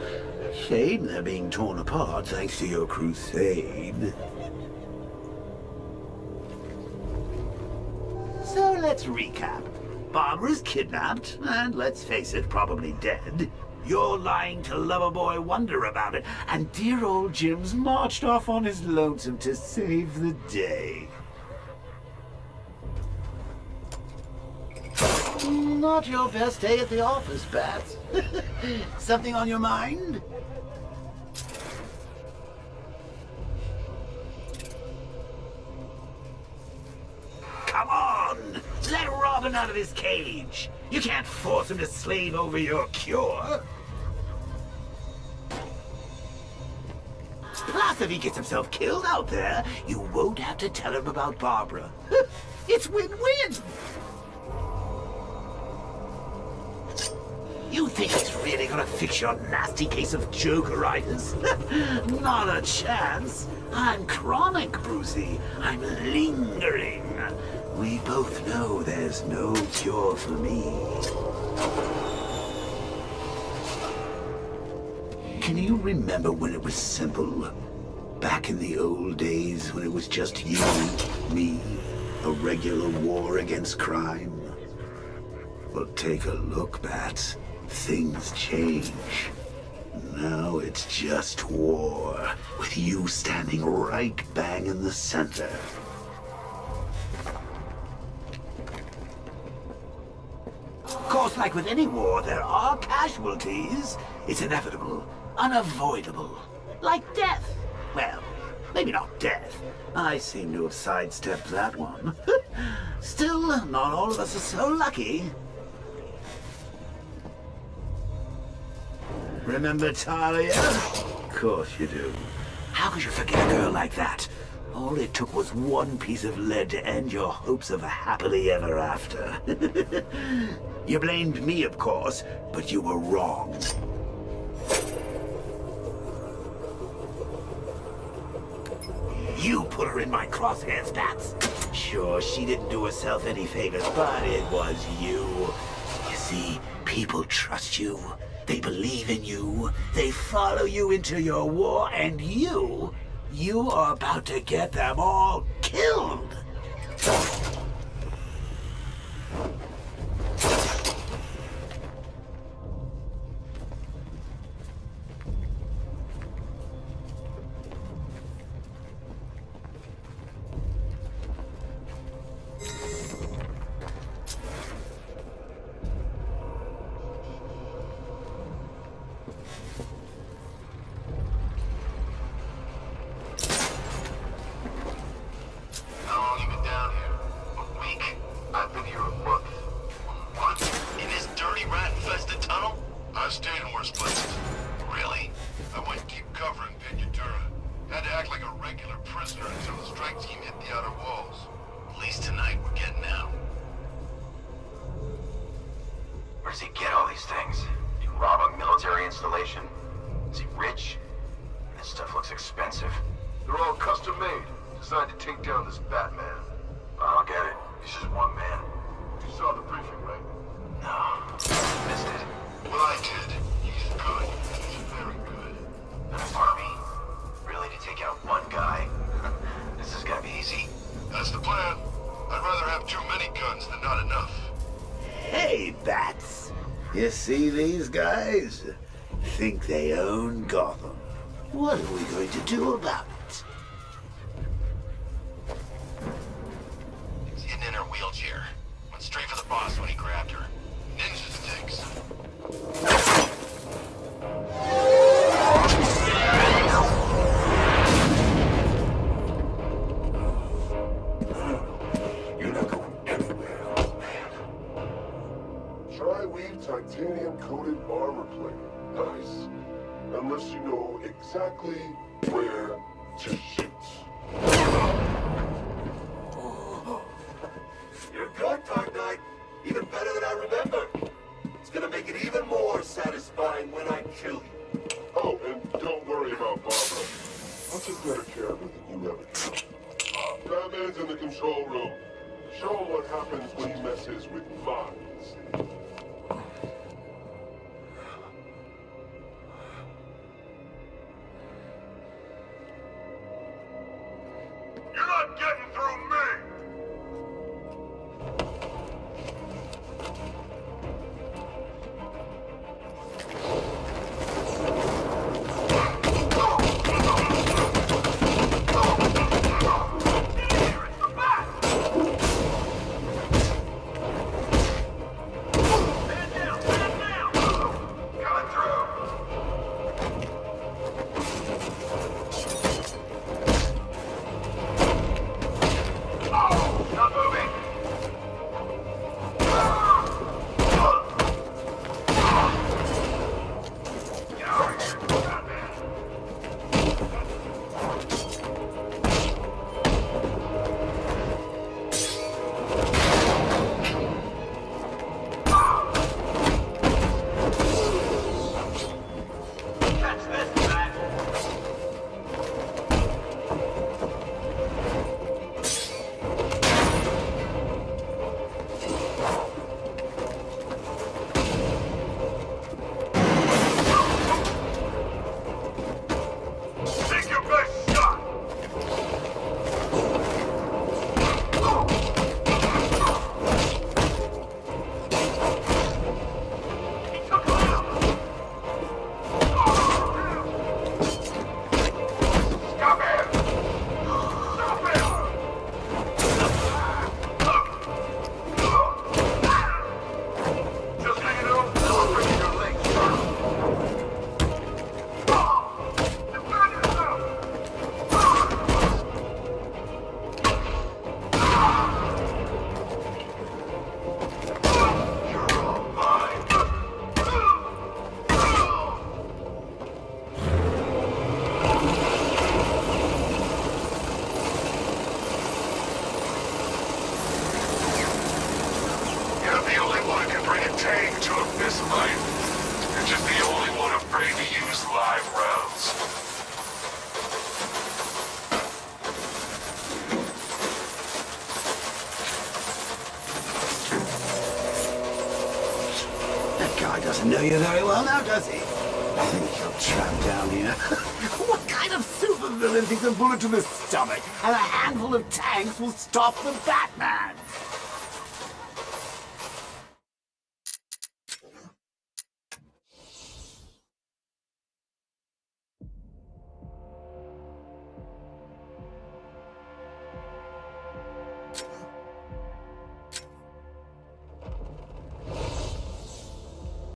Shame they're being torn apart thanks to your crusade. So let's recap. Barbara's kidnapped, and let's face it, probably dead. You're lying to Loverboy Wonder about it, and dear old Jim's marched off on his lonesome to save the day. Not your best day at the office, Bats. Something on your mind? Come on! Let Robin out of his cage! You can't force him to slave over your cure! Plus, if he gets himself killed out there, you won't have to tell him about Barbara. It's win-win! You think it's really gonna fix your nasty case of jokeritis? Not a chance. I'm chronic, Brucey. I'm lingering. We both know there's no cure for me. Can you remember when it was simple? Back in the old days when it was just you, me, a regular war against crime? Well, take a look, Bats. Things change. Now it's just war, with you standing right bang in the center. Of course, like with any war, there are casualties. It's inevitable, unavoidable. Like death. Well, maybe not death. I seem to have sidestepped that one. Still, not all of us are so lucky. Remember Talia? Of course you do. How could you forget a girl like that? All it took was one piece of lead to end your hopes of a happily ever after. You blamed me, of course, but you were wrong. You put her in my crosshairs, Bats. Sure, she didn't do herself any favors, but it was you. You see, people trust you. They believe in you, they follow you into your war, and you are about to get them all killed! does he get all these things? Did he rob a military installation? Is he rich? This stuff looks expensive. They're all custom made, designed to take down this Batman. I don't get it. He's just one man. You saw the briefing, right? No. Missed it. Well, I did. He's good. He's very good. An army? Really, to take out one guy? This is gonna be easy. That's the plan. I'd rather have too many guns than not enough. Hey, Bats. You see these guys? Think they own Gotham. What are we going to do about it? She's hidden in her wheelchair. Went straight for the boss when he grabbed her. Ninja sticks. You're not going anywhere, old man. Tri-weave titanium-coated armor plate. Nice. Unless you know exactly where to shoot. You're good, Dark Knight. Even better than I remember. It's gonna make it even more satisfying when I kill you. Oh, and don't worry about Barbara. I'll take better care of her than you ever did. Batman's in the control room. Show him what happens when he messes with vines. You're not getting through me! Doesn't know you very well now, does he? I think you're trapped down here. What kind of supervillain thinks a bullet to the stomach and a handful of tanks will stop the Batman?